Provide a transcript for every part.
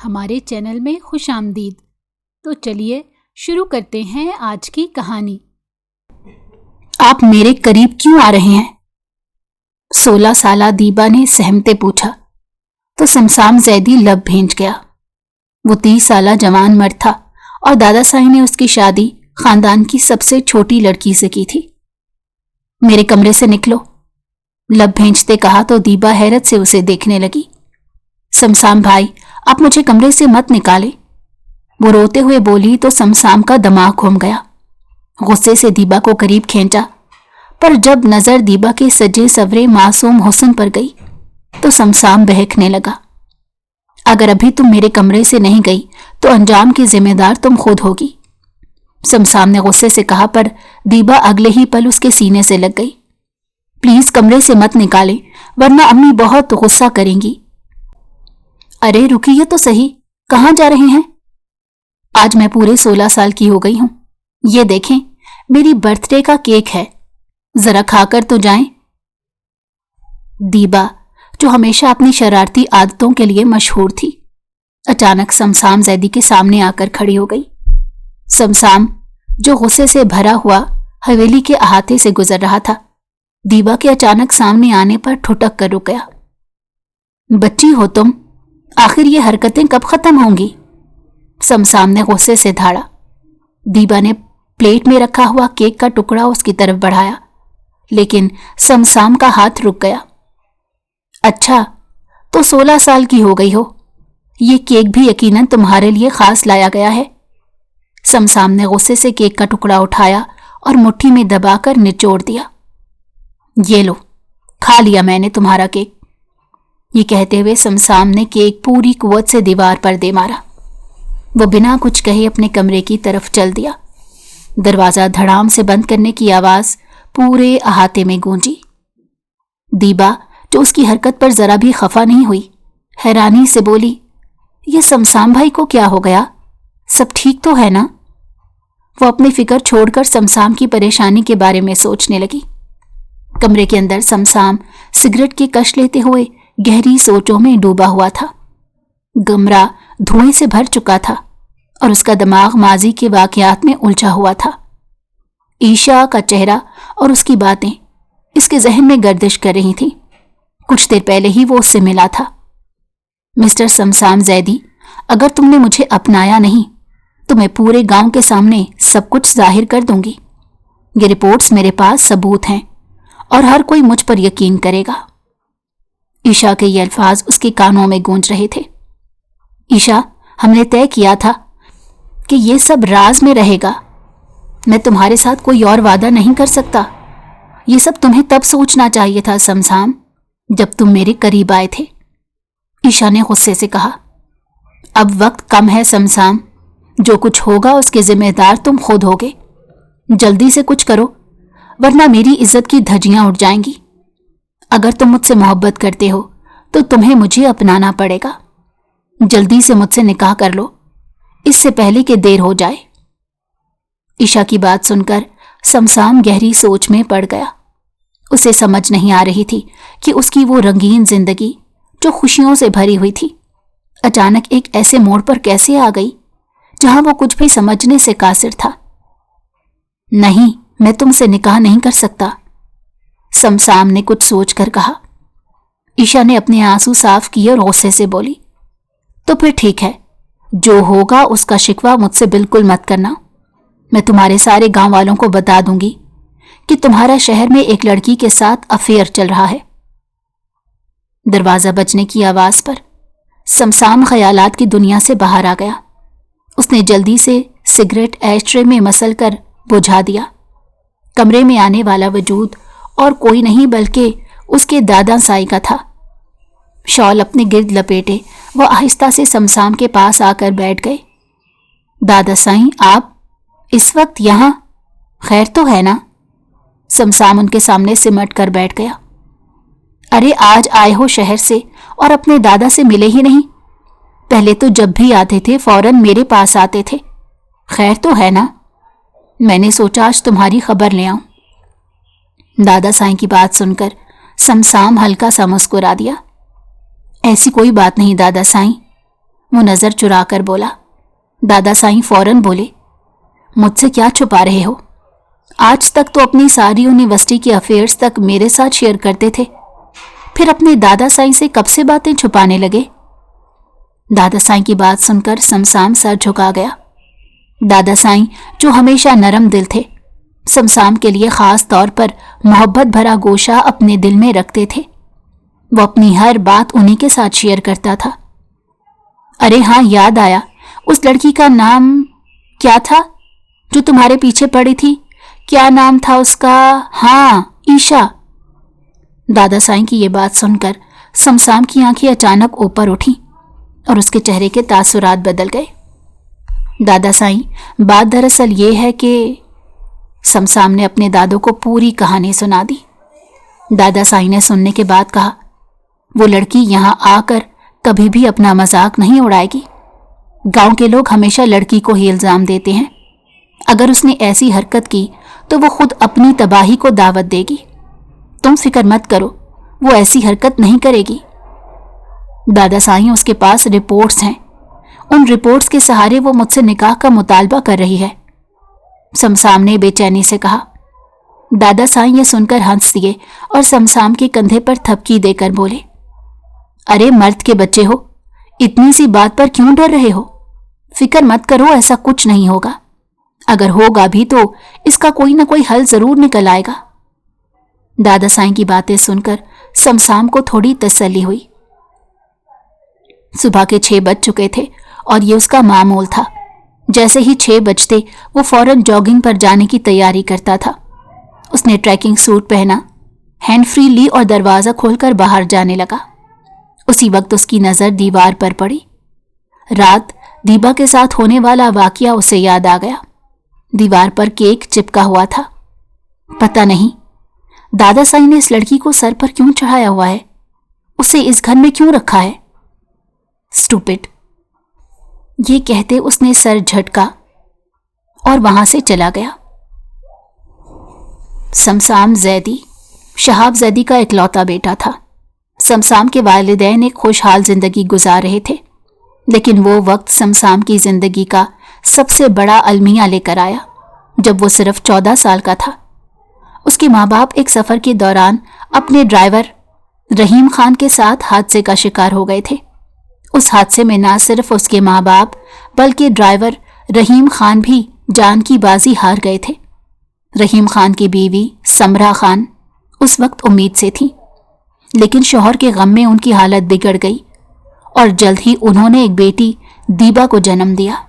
ہمارے چینل میں خوش آمدید۔ تو چلیے شروع کرتے ہیں آج کی کہانی۔ آپ میرے قریب کیوں آ رہے ہیں؟ 16 سالہ دیبا نے سہمتے پوچھا تو سمسام زیدی لب بھینچ گیا۔ وہ 30 سالہ جوان مرد تھا اور دادا سائی نے اس کی شادی خاندان کی سب سے چھوٹی لڑکی سے کی تھی۔ میرے کمرے سے نکلو، لب بھینچتے کہا تو دیبا حیرت سے اسے دیکھنے لگی۔ سمسام بھائی، آپ مجھے کمرے سے مت نکالے، وہ روتے ہوئے بولی تو سمسام کا دماغ گھوم گیا۔ غصے سے دیبا کو قریب کھینچا، پر جب نظر دیبا کے سجے سورے معصوم حسن پر گئی تو سمسام بہکنے لگا۔ اگر ابھی تم میرے کمرے سے نہیں گئی تو انجام کی ذمہ دار تم خود ہوگی، سمسام نے غصے سے کہا، پر دیبا اگلے ہی پل اس کے سینے سے لگ گئی۔ پلیز کمرے سے مت نکالیں ورنہ امی بہت غصہ کریں گی۔ ارے رکیے تو صحیح، کہاں جا رہے ہیں؟ آج میں پورے 16 سال کی ہو گئی ہوں۔ یہ دیکھیں میری برتھ ڈے کا کیک ہے، ذرا کھا کر تو جائیں۔ دیبا، جو ہمیشہ اپنی شرارتی عادتوں کے لیے مشہور تھی، اچانک سمسام زیدی کے سامنے آ کر کھڑی ہو گئی۔ سمسام، جو غصے سے بھرا ہوا حویلی کے احاطے سے گزر رہا تھا، دیبا کے اچانک سامنے آنے پر ٹھٹک کر رک گیا۔ بچی ہو تم، آخر یہ حرکتیں کب ختم ہوں گی؟ سمسام نے غصے سے دھاڑا۔ دیبا نے پلیٹ میں رکھا ہوا کیک کا ٹکڑا اس کی طرف بڑھایا، لیکن سمسام کا ہاتھ رک گیا۔ اچھا، تو 16 سال کی ہو گئی ہو، یہ کیک بھی یقیناً تمہارے لیے خاص لایا گیا ہے۔ سمسام نے غصے سے کیک کا ٹکڑا اٹھایا اور مٹھی میں دبا کر نچوڑ دیا۔ یہ لو، کھا لیا میں نے تمہارا کیک۔ یہ کہتے ہوئے سمسام نے کیک پوری قوت سے دیوار پر دے مارا۔ وہ بنا کچھ کہے اپنے کمرے کی طرف چل دیا۔ دروازہ دھڑام سے بند کرنے کی آواز پورے احاطے میں گونجی۔ دیبا، جو اس کی حرکت پر ذرا بھی خفا نہیں ہوئی، حیرانی سے بولی، یہ سمسام بھائی کو کیا ہو گیا؟ سب ٹھیک تو ہے نا؟ وہ اپنی فکر چھوڑ کر سمسام کی پریشانی کے بارے میں سوچنے لگی۔ کمرے کے اندر سمسام سگریٹ کی کش لیتے ہوئے گہری سوچوں میں ڈوبا ہوا تھا۔ کمرہ دھوئیں سے بھر چکا تھا اور اس کا دماغ ماضی کے واقعات میں الجھا ہوا تھا۔ عیشا کا چہرہ اور اس کی باتیں اس کے ذہن میں گردش کر رہی تھیں۔ کچھ دیر پہلے ہی وہ اس سے ملا تھا۔ مسٹر سمسام زیدی، اگر تم نے مجھے اپنایا نہیں تو میں پورے گاؤں کے سامنے سب کچھ ظاہر کر دوں گی۔ یہ رپورٹس میرے پاس ثبوت ہیں اور ہر کوئی مجھ پر یقین کرے گا۔ عیشا کے یہ الفاظ اس کے کانوں میں گونج رہے تھے۔ عیشا، ہم نے طے کیا تھا کہ یہ سب راز میں رہے گا۔ میں تمہارے ساتھ کوئی اور وعدہ نہیں کر سکتا۔ یہ سب تمہیں تب سوچنا چاہیے تھا سمسام، جب تم میرے قریب آئے تھے، عیشا نے غصے سے کہا۔ اب وقت کم ہے سمسام، جو کچھ ہوگا اس کے ذمہ دار تم خود ہوگے۔ جلدی سے کچھ کرو ورنہ میری عزت کی دھجیاں اڑ جائیں گی۔ اگر تم مجھ سے محبت کرتے ہو تو تمہیں مجھے اپنانا پڑے گا۔ جلدی سے مجھ سے نکاح کر لو، اس سے پہلے کہ دیر ہو جائے۔ عیشا کی بات سن کر سمسام گہری سوچ میں پڑ گیا۔ اسے سمجھ نہیں آ رہی تھی کہ اس کی وہ رنگین زندگی جو خوشیوں سے بھری ہوئی تھی، اچانک ایک ایسے موڑ پر کیسے آ گئی جہاں وہ کچھ بھی سمجھنے سے قاصر تھا۔ نہیں، میں تم سے نکاح نہیں کر سکتا، سمسام نے کچھ سوچ کر کہا۔ عیشا نے اپنے آنسو صاف کیے اور غصے سے بولی، تو پھر ٹھیک ہے، جو ہوگا اس کا شکوہ مجھ سے بالکل مت کرنا۔ میں تمہارے سارے گاؤں والوں کو بتا دوں گی کہ تمہارا شہر میں ایک لڑکی کے ساتھ افیئر چل رہا ہے۔ دروازہ بجنے کی آواز پر سمسام خیالات کی دنیا سے باہر آ گیا۔ اس نے جلدی سے سگریٹ ایش ٹرے میں مسل کر بجھا دیا۔ کمرے میں آنے والا وجود اور کوئی نہیں بلکہ اس کے دادا سائی کا تھا۔ شال اپنے گرد لپیٹے وہ آہستہ سے سمسام کے پاس آ کر بیٹھ گئے۔ دادا سائیں، آپ اس وقت یہاں؟ خیر تو ہے نا؟ سمسام ان کے سامنے سمٹ کر بیٹھ گیا۔ ارے آج آئے ہو شہر سے اور اپنے دادا سے ملے ہی نہیں؟ پہلے تو جب بھی آتے تھے فوراً میرے پاس آتے تھے۔ خیر تو ہے نا؟ میں نے سوچا آج تمہاری خبر لے آؤں۔ دادا سائیں کی بات سن کر سمسام ہلکا سا مسکرا دیا۔ ایسی کوئی بات نہیں دادا سائیں، वो नजर चुरा कर बोला। दादा साईं फौरन बोले, मुझसे क्या छुपा रहे हो? आज तक तो अपनी सारी यूनिवर्सिटी के अफेयर्स तक मेरे साथ शेयर करते थे, फिर अपने दादा साईं से कब से बातें छुपाने लगे? दादा साईं की बात सुनकर समसाम सर झुका गया। दादा साईं जो हमेशा नरम दिल थे, समसाम के लिए खास तौर पर मोहब्बत भरा गोशा अपने दिल में रखते थे। वो अपनी हर बात उन्हीं के साथ शेयर करता था। अरे हाँ, याद आया, उस लड़की का नाम क्या था जो तुम्हारे पीछे पड़ी थी? क्या नाम था उसका? हाँ, ईशा। दादा साईं की ये बात सुनकर समसाम की आंखें अचानक ऊपर उठी और उसके चेहरे के तासुरात बदल गए। दादा साईं, बात दरअसल ये है कि समसाम ने अपने दादो को पूरी कहानी सुना दी। दादा साईं ने सुनने के बाद कहा, वो लड़की यहाँ आकर कभी भी अपना मजाक नहीं उड़ाएगी। गांव के लोग हमेशा लड़की को ही इल्जाम देते हैं। अगर उसने ऐसी हरकत की तो वो खुद अपनी तबाही को दावत देगी। तुम फिक्र मत करो, वो ऐसी हरकत नहीं करेगी। दादा साईं, उसके पास रिपोर्ट्स हैं। उन रिपोर्ट्स के सहारे वो मुझसे निकाह का मुतालबा कर रही है, समसाम ने बेचैनी से कहा। दादा साईं ये सुनकर हंस दिए और समसाम के कंधे पर थपकी देकर बोले, अरे मर्द के बच्चे हो, इतनी सी बात पर क्यों डर रहे हो? फिक्र मत करो, ऐसा कुछ नहीं होगा। अगर होगा भी तो इसका कोई ना कोई हल जरूर निकल आएगा। दादा साईं की बातें सुनकर समसाम को थोड़ी तसल्ली हुई। सुबह के 6 बज चुके थे और ये उसका मामूल था। जैसे ही 6 बजते वो फौरन जॉगिंग पर जाने की तैयारी करता था। उसने ट्रैकिंग सूट पहना, हैंड फ्री ली और दरवाजा खोलकर बाहर जाने लगा। उसी वक्त उसकी नजर दीवार पर पड़ी। रात दीबा के साथ होने वाला वाकया उसे याद आ गया। दीवार पर केक चिपका हुआ था। पता नहीं दादा साईं ने इस लड़की को सर पर क्यों चढ़ाया हुआ है, उसे इस घर में क्यों रखा है। स्टूपिड, ये कहते उसने सर झटका और वहां से चला गया। समसाम जैदी शहाब जैदी का इकलौता बेटा था। समसाम के वालिदैन एक खुशहाल जिंदगी गुजार रहे थे, लेकिन वो वक्त समसाम की जिंदगी का सबसे बड़ा अलमिया लेकर आया जब वो सिर्फ 14 साल का था। उसके माँ बाप एक सफर के दौरान अपने ड्राइवर रहीम खान के साथ हादसे का शिकार हो गए थे। उस हादसे में न सिर्फ उसके माँ बाप बल्कि ड्राइवर रहीम खान भी जान की बाजी हार गए थे। रहीम खान की बीवी समरा खान उस वक्त उम्मीद से थी, लेकिन शौहर के गम में उनकी हालत बिगड़ गई और जल्द ही उन्होंने एक बेटी दीबा को जन्म दिया।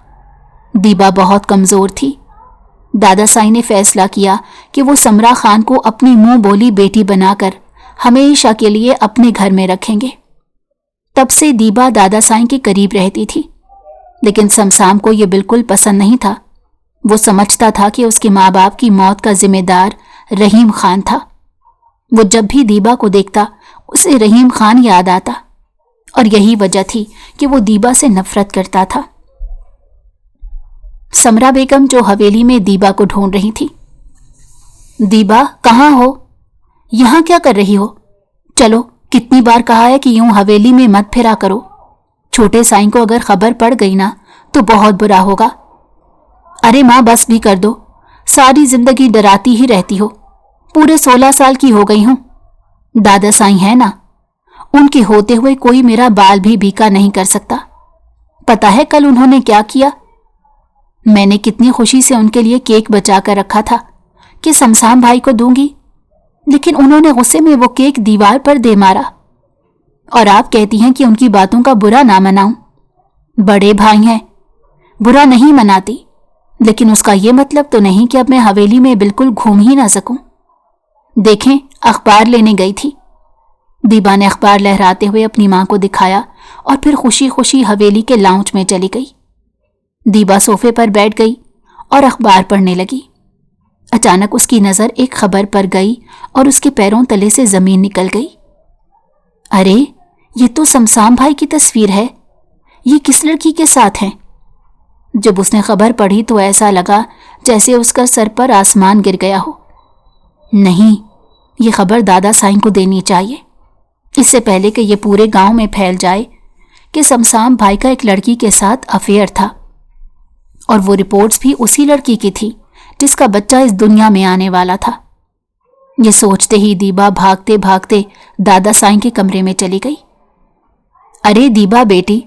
दीबा बहुत कमजोर थी। दादा साईं ने फैसला किया कि वो समरा खान को अपनी मुंह बोली बेटी बनाकर हमेशा के लिए अपने घर में रखेंगे। तब से दीबा दादा साईं के करीब रहती थी, लेकिन समसाम को यह बिल्कुल पसंद नहीं था। वो समझता था कि उसके माँ बाप की मौत का जिम्मेदार रहीम खान था। वो जब भी दीबा को देखता उसे रहीम खान याद आता और यही वजह थी कि वो दीबा से नफरत करता था। समरा बेगम जो हवेली में दीबा को ढूंढ रही थी। दीबा, कहाँ हो? यहां क्या कर रही हो? चलो, कितनी बार कहा है कि यूं हवेली में मत फिरा करो। छोटे साईं को अगर खबर पड़ गई ना तो बहुत बुरा होगा। अरे माँ, बस भी कर दो, सारी जिंदगी डराती ही रहती हो। पूरे 16 साल की हो गई हूं। दादा साईं है ना, उनके होते हुए कोई मेरा बाल भी बीका नहीं कर सकता। पता है कल उन्होंने क्या किया? मैंने कितनी खुशी से उनके लिए केक बचा कर रखा था कि समसाम भाई को दूंगी, लेकिन उन्होंने गुस्से में वो केक दीवार पर दे मारा। और आप कहती हैं कि उनकी बातों का बुरा ना मनाऊं। बड़े भाई हैं, बुरा नहीं मनाती, लेकिन उसका ये मतलब तो नहीं कि अब मैं हवेली में बिल्कुल घूम ही ना सकूं। देखें, अखबार लेने गई थी। दीबा ने अखबार लहराते हुए अपनी मां को दिखाया और फिर खुशी खुशी हवेली के लाउंज में चली गई। दीबा सोफे पर बैठ गई और अखबार पढ़ने लगी। अचानक उसकी नजर एक खबर पर गई और उसके पैरों तले से जमीन निकल गई। अरे, ये तो समसाम भाई की तस्वीर है। ये किस लड़की के साथ है? जब उसने खबर पढ़ी तो ऐसा लगा जैसे उसका सर पर आसमान गिर गया हो। नहीं, ये खबर दादा साईं को देनी चाहिए, इससे पहले कि ये पूरे गांव में फैल जाए कि शमशाम भाई का एक लड़की के साथ अफेयर था, और वो रिपोर्ट्स भी उसी लड़की की थी जिसका बच्चा इस दुनिया में आने वाला था। ये सोचते ही दीबा भागते भागते दादा साईं के कमरे में चली गई। अरे दीबा बेटी,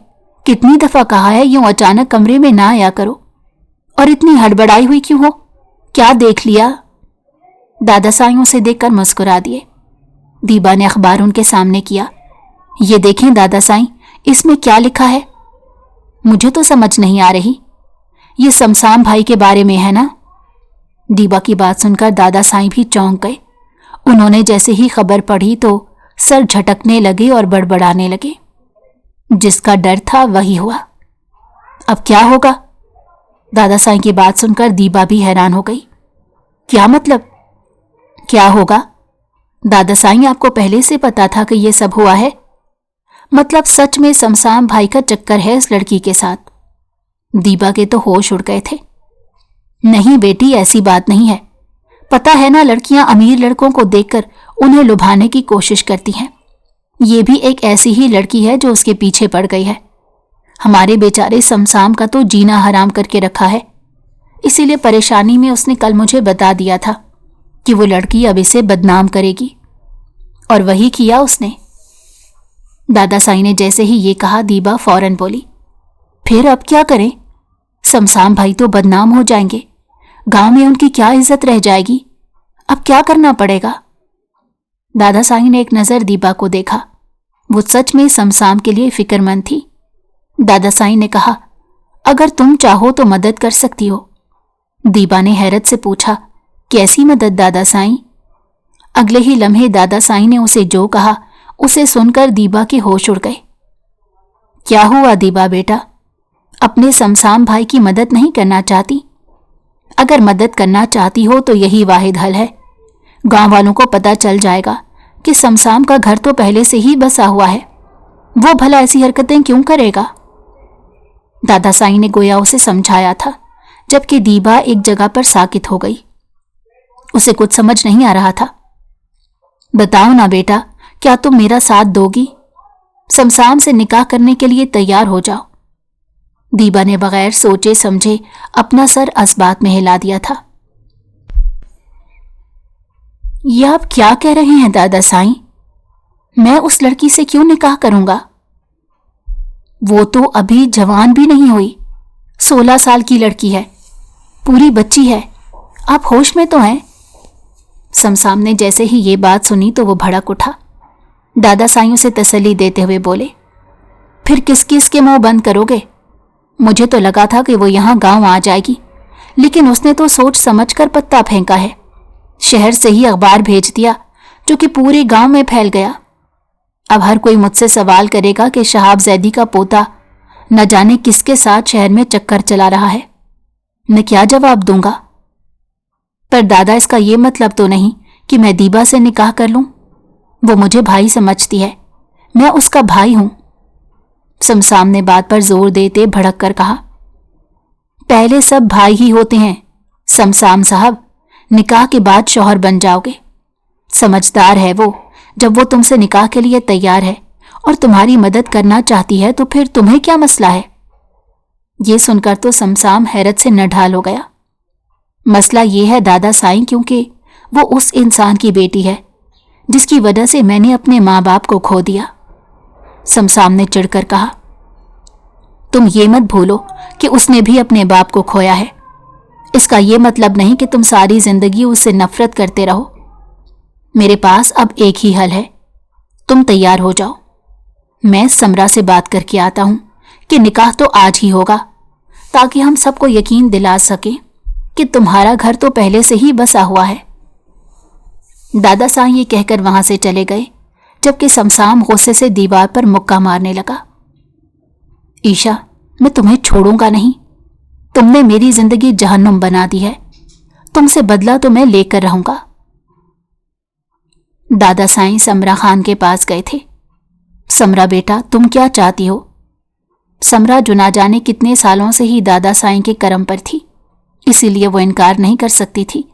कितनी दफा कहा है यूं अचानक कमरे में ना आया करो, और इतनी हड़बड़ाई हुई क्यों हो? क्या देख लिया? दादा साईं उसे देखकर मुस्कुरा दिए। दीबा ने अखबार उनके सामने किया। ये देखें दादा साईं, इसमें क्या लिखा है? मुझे तो समझ नहीं आ रही। ये शमशाम भाई के बारे में है ना? दीबा की बात सुनकर दादा साईं भी चौंक गए। उन्होंने जैसे ही खबर पढ़ी तो सर झटकने लगे और बड़बड़ाने लगे। जिसका डर था वही हुआ। अब क्या होगा? दादा साईं की बात सुनकर दीबा भी हैरान हो गई। क्या मतलब? क्या होगा? दादा साईं, आपको पहले से पता था कि ये सब हुआ है? मतलब सच में शमशाम भाई का चक्कर है इस लड़की के साथ? दीबा के तो होश उड़ गए थे। नहीं बेटी, ऐसी बात नहीं है। पता है ना, लड़कियां अमीर लड़कों को देखकर उन्हें लुभाने की कोशिश करती हैं। ये भी एक ऐसी ही लड़की है जो उसके पीछे पड़ गई है। हमारे बेचारे शमशाम का तो जीना हराम करके रखा है। इसीलिए परेशानी में उसने कल मुझे बता दिया था कि वो लड़की अब इसे बदनाम करेगी, और वही किया उसने। दादा साईं ने जैसे ही ये कहा, दीबा फौरन बोली, फिर अब क्या करें? शमशाम भाई तो बदनाम हो जाएंगे, गांव में उनकी क्या इज्जत रह जाएगी? अब क्या करना पड़ेगा? दादा साईं ने एक नजर दीबा को देखा। वो सच में शमशाम के लिए फिक्रमंद थी। दादा साईं ने कहा, अगर तुम चाहो तो मदद कर सकती हो। दीबा ने हैरत से पूछा, कैसी मदद दादा साईं? अगले ही लम्हे दादा साईं ने उसे जो कहा उसे सुनकर दीबा के होश उड़ गए। क्या हुआ दीबा बेटा? अपने शमशाम भाई की मदद नहीं करना चाहती? अगर मदद करना चाहती हो तो यही वाहिद हल है। गांव वालों को पता चल जाएगा कि शमशाम का घर तो पहले से ही बसा हुआ है। वो भला ऐसी हरकतें क्यों करेगा? दादा साईं ने गोया उसे समझाया था, जबकि दीबा एक जगह पर साकित हो गई। उसे कुछ समझ नहीं आ रहा था। बताओ ना बेटा, क्या तुम मेरा साथ दोगी? शमशाम से निकाह करने के लिए तैयार हो जाओ। दीबा ने बगैर सोचे समझे अपना सर असबात में हिला दिया था। ये आप क्या कह रहे हैं दादा साईं? मैं उस लड़की से क्यों निकाह करूंगा? वो तो अभी जवान भी नहीं हुई, 16 साल की लड़की है, पूरी बच्ची है। आप होश में तो हैं? शमशाम ने जैसे ही ये बात सुनी तो वो भड़क उठा। दादा साईं उसे तसल्ली देते हुए बोले, फिर किस किस के मुंह बंद करोगे? मुझे तो लगा था कि वो यहां गांव आ जाएगी, लेकिन उसने तो सोच समझकर पत्ता फेंका है। शहर से ही अखबार भेज दिया, जो कि पूरे गांव में फैल गया। अब हर कोई मुझसे सवाल करेगा कि शहाब जैदी का पोता न जाने किसके साथ शहर में चक्कर चला रहा है। मैं क्या जवाब दूंगा? पर दादा, इसका ये मतलब तो नहीं कि मैं दीबा से निकाह कर लूं। वो मुझे भाई समझती है, मैं उसका भाई हूं। शमशाम ने बात पर जोर देते भड़क कर कहा, पहले सब भाई ही होते हैं शमशाम साहब, निकाह के बाद शौहर बन जाओगे। समझदार है वो। जब वो तुमसे निकाह के लिए तैयार है और तुम्हारी मदद करना चाहती है तो फिर तुम्हें क्या मसला है? ये सुनकर तो शमशाम हैरत से नढाल हो गया। मसला ये है दादा साईं, क्योंकि वो उस इंसान की बेटी है जिसकी वजह से मैंने अपने माँ बाप को खो दिया। शमशाम ने चिढ़कर कहा, तुम ये मत भूलो कि उसने भी अपने बाप को खोया है। इसका ये मतलब नहीं कि तुम सारी जिंदगी उससे नफरत करते रहो। मेरे पास अब एक ही हल है, तुम तैयार हो जाओ। मैं समरा से बात करके आता हूं कि निकाह तो आज ही होगा, ताकि हम सबको यकीन दिला सकें कि तुम्हारा घर तो पहले से ही बसा हुआ है। दादा साईं ये कहकर वहां से चले गए, जबकि शमशाम गुस्से से दीवार पर मुक्का मारने लगा। ईशा, मैं तुम्हें छोड़ूंगा नहीं। तुमने मेरी जिंदगी जहन्नुम बना दी है। तुमसे बदला तो मैं लेकर रहूंगा। दादा साईं समरा खान के पास गए थे। समरा बेटा, तुम क्या चाहती हो? समरा जो ना जाने कितने सालों से ही दादा साईं के करम पर थी, इसीलिए वो इनकार नहीं कर सकती थी।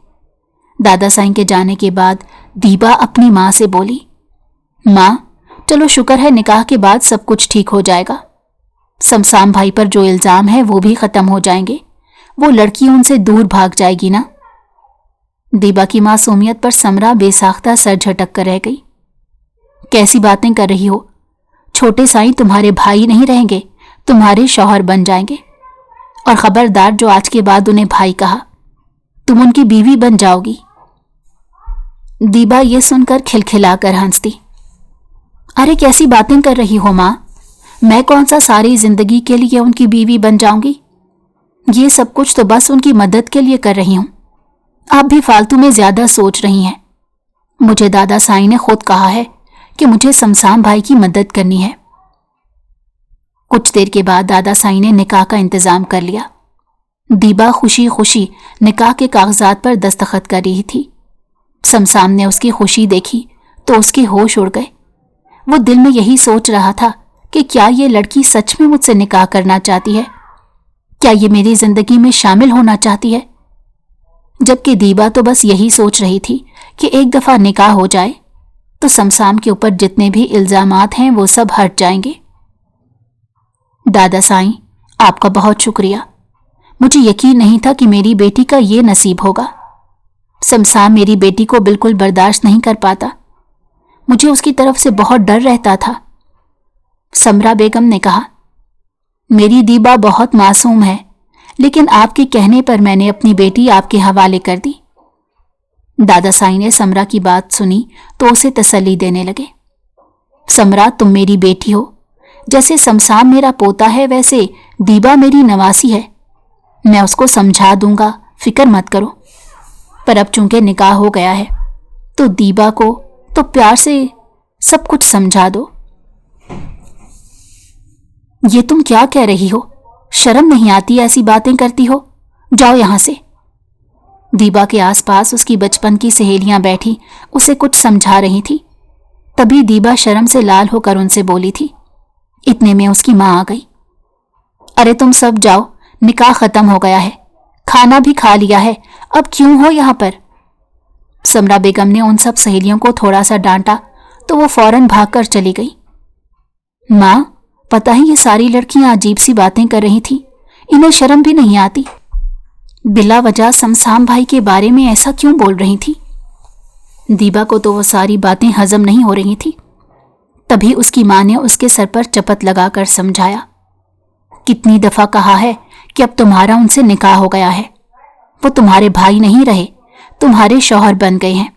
दादा साईं के जाने के बाद दीबा अपनी माँ से बोली, माँ, चलो शुक्र है निकाह के बाद सब कुछ ठीक हो जाएगा। शमशाम भाई पर जो इल्जाम है वो भी खत्म हो जाएंगे, वो लड़की उनसे दूर भाग जाएगी ना। दीबा की मासूमियत पर समरा बेसाख्ता सर झटक कर रह गई। कैसी बातें कर रही हो? छोटे साईं तुम्हारे भाई नहीं रहेंगे, तुम्हारे शौहर बन जाएंगे। और खबरदार, जो आज के बाद उन्हें भाई कहा, तुम उनकी बीवी बन जाओगी। दीबा ये सुनकर खिलखिलाकर हंस दी। अरे कैसी बातें कर रही हो माँ? मैं कौन सा सारी जिंदगी के लिए उनकी बीवी बन जाऊंगी? ये सब कुछ तो बस उनकी मदद के लिए कर रही हूं। आप भी फालतू में ज्यादा सोच रही हैं। मुझे दादा साईं ने खुद कहा है कि मुझे शमशाम भाई की मदद करनी है। कुछ देर के बाद दादा साईं ने निकाह का इंतजाम कर लिया। दीबा खुशी खुशी निकाह के कागजात पर दस्तखत कर रही थी। शमशाम ने उसकी खुशी देखी तो उसके होश उड़ गए। वो दिल में यही सोच रहा था कि क्या ये लड़की सच में मुझसे निकाह करना चाहती है? क्या ये मेरी जिंदगी में शामिल होना चाहती है? जबकि दीबा तो बस यही सोच रही थी कि एक दफा निकाह हो जाए तो शमशाम के ऊपर जितने भी इल्जामात हैं वो सब हट जाएंगे। दादा साईं, आपका बहुत शुक्रिया। मुझे यकीन नहीं था कि मेरी बेटी का ये नसीब होगा। शमशाम मेरी बेटी को बिल्कुल बर्दाश्त नहीं कर पाता। मुझे उसकी तरफ से बहुत डर रहता था। समरा बेगम ने कहा, मेरी दीबा बहुत मासूम है, लेकिन आपके कहने पर मैंने अपनी बेटी आपके हवाले कर दी। दादा साईं ने समरा की बात सुनी तो उसे तसल्ली देने लगे। समरा, तुम मेरी बेटी हो। जैसे शमशाम मेरा पोता है वैसे दीबा मेरी नवासी है। मैं उसको समझा दूंगा, फिक्र मत करो। पर अब चूंकि निकाह हो गया है तो दीबा को तो प्यार से सब कुछ समझा दो। ये तुम क्या कह रही हो? शर्म नहीं आती ऐसी बातें करती हो? जाओ यहां से। दीबा के आसपास उसकी बचपन की सहेलियां बैठी उसे कुछ समझा रही थी। तभी दीबा शर्म से लाल होकर उनसे बोली थी। इतने में उसकी मां आ गई। अरे तुम सब जाओ, निकाह खत्म हो गया है, खाना भी खा लिया है, अब क्यों हो यहां पर? समरा बेगम ने उन सब सहेलियों को थोड़ा सा डांटा तो वो फौरन भागकर चली गई। मां, पता है ये सारी लड़कियां अजीब सी बातें कर रही थी, इन्हें शर्म भी नहीं आती। बिला वजह शमशाम भाई के बारे में ऐसा क्यों बोल रही थी? दीबा को तो वो सारी बातें हजम नहीं हो रही थी। तभी उसकी मां ने उसके सर पर चपत लगाकर समझाया, कितनी दफा कहा है कि अब तुम्हारा उनसे निकाह हो गया है। वो तुम्हारे भाई नहीं रहे, तुम्हारे शौहर बन गए हैं।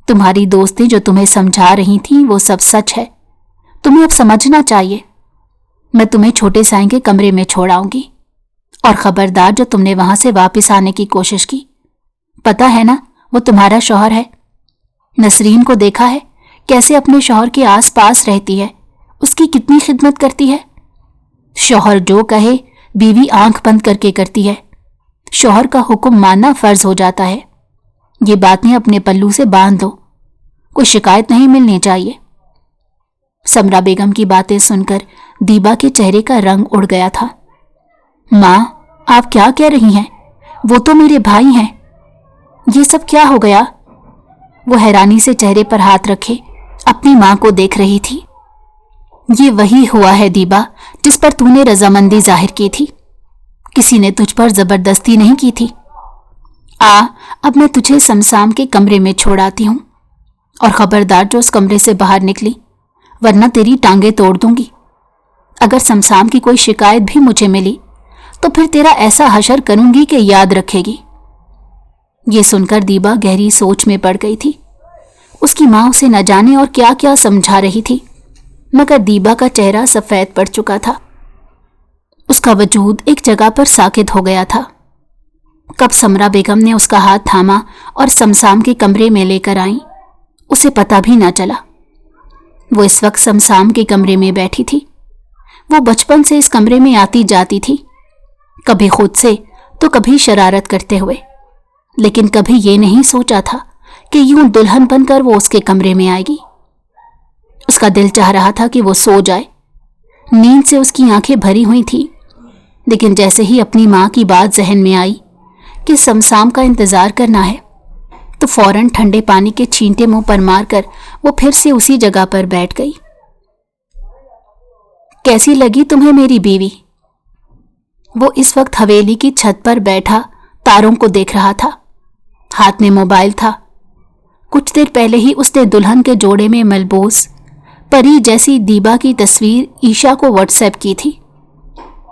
तुम्हारी दोस्तें जो तुम्हें समझा रही थी वो सब सच है। तुम्हें अब समझना चाहिए। मैं तुम्हें छोटे साईं के कमरे में छोड़ आऊंगी। और खबरदार, जो तुमने वहां से वापस आने की कोशिश की, पता है ना वो तुम्हारा शौहर है। नसरीन को देखा है कैसे अपने शौहर के आस पास रहती है, उसकी कितनी खिदमत करती है। शौहर जो कहे बीवी आंख बंद करके करती है। शौहर का हुक्म मानना फर्ज हो जाता है। ये बातें अपने पल्लू से बांध दो, कोई शिकायत नहीं मिलनी चाहिए। समरा बेगम की बातें सुनकर दीबा के चेहरे का रंग उड़ गया था। मां, आप क्या कह रही हैं? वो तो मेरे भाई हैं। ये सब क्या हो गया? वो हैरानी से चेहरे पर हाथ रखे अपनी मां को देख रही थी। ये वही हुआ है दीबा जिस पर तूने रजामंदी जाहिर की थी। किसी ने तुझ पर जबरदस्ती नहीं की थी। अब मैं तुझे शमशाम के कमरे में छोड़ आती हूं। और खबरदार, जो उस कमरे से बाहर निकली, वरना तेरी टांगे तोड़ दूंगी। अगर शमशाम की कोई शिकायत भी मुझे मिली तो फिर तेरा ऐसा हशर करूंगी कि याद रखेगी। ये सुनकर दीबा गहरी सोच में पड़ गई थी। उसकी मां उसे न जाने और क्या क्या समझा रही थी, मगर दीबा का चेहरा सफेद पड़ चुका था। उसका वजूद एक जगह पर साकित हो गया था। कब समरा बेगम ने उसका हाथ थामा और शमशाम के कमरे में लेकर आई, उसे पता भी ना चला। वो इस वक्त शमशाम के कमरे में बैठी थी। वो बचपन से इस कमरे में आती जाती थी, कभी खुद से तो कभी शरारत करते हुए, लेकिन कभी ये नहीं सोचा था कि यूं दुल्हन बनकर वो उसके कमरे में आएगी। उसका दिल चाह रहा था कि वो सो जाए। नींद से उसकी आंखें भरी हुई थी, लेकिन जैसे ही अपनी मां की बात जहन में आई कि शमशाम का इंतजार करना है, तो फौरन ठंडे पानी के छींटे मुंह पर मारकर वो फिर से उसी जगह पर बैठ गई। कैसी लगी तुम्हें मेरी बीवी? वो इस वक्त हवेली की छत पर बैठा तारों को देख रहा था। हाथ में मोबाइल था। कुछ देर पहले ही उसने दुल्हन के जोड़े में मलबूस परी जैसी दीबा की तस्वीर ईशा को व्हाट्सएप की थी।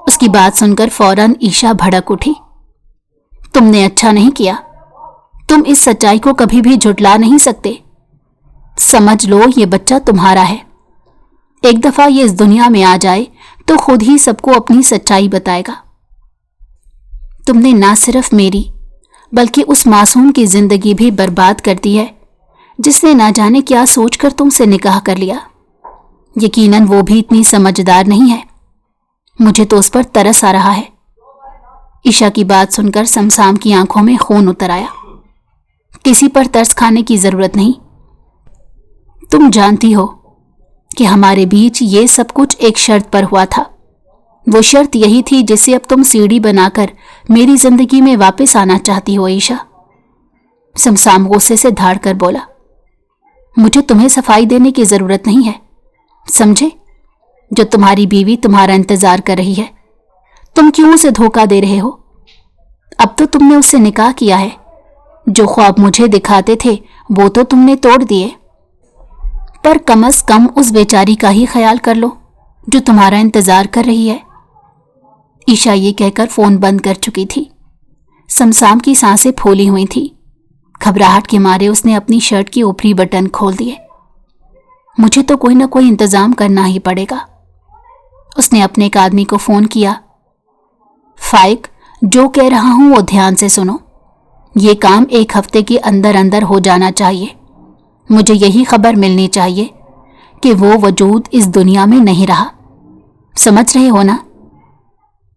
उसकी बात सुनकर फौरन ईशा भड़क उठी। तुमने अच्छा नहीं किया। तुम इस सच्चाई को कभी भी झुठला नहीं सकते। समझ लो ये बच्चा तुम्हारा है। एक दफा ये इस दुनिया में आ जाए तो खुद ही सबको अपनी सच्चाई बताएगा। तुमने ना सिर्फ मेरी बल्कि उस मासूम की जिंदगी भी बर्बाद कर दी है जिसने ना जाने क्या सोचकर तुमसे निकाह कर लिया। यकीनन वो भी इतनी समझदार नहीं है। मुझे तो उस पर तरस आ रहा है। ईशा की बात सुनकर समसाम की आंखों में खून उतर आया। किसी पर तरस खाने की जरूरत नहीं। तुम जानती हो कि हमारे बीच ये सब कुछ एक शर्त पर हुआ था। वो शर्त यही थी जिससे अब तुम सीढ़ी बनाकर मेरी जिंदगी में वापस आना चाहती हो ईशा। समसाम गुस्से से धाड़ कर बोला, मुझे तुम्हें सफाई देने की जरूरत नहीं है, समझे? जो तुम्हारी बीवी तुम्हारा इंतजार कर रही है, तुम क्यों उसे धोखा दे रहे हो? अब तो तुमने उससे निकाह किया है। जो ख्वाब मुझे दिखाते थे वो तो तुमने तोड़ दिए, पर कम से कम उस बेचारी का ही ख्याल कर लो जो तुम्हारा इंतजार कर रही है। ईशा ये कहकर फोन बंद कर चुकी थी। समसाम की सांसें फूली हुई थी। घबराहट के मारे उसने अपनी शर्ट की ऊपरी बटन खोल दिए। मुझे तो कोई ना कोई इंतजाम करना ही पड़ेगा। उसने अपने एक आदमी को फोन किया। फाइक, जो कह रहा हूं वो ध्यान से सुनो। ये काम 1 हफ्ते के अंदर अंदर हो जाना चाहिए। मुझे यही खबर मिलनी चाहिए कि वो वजूद इस दुनिया में नहीं रहा। समझ रहे हो ना?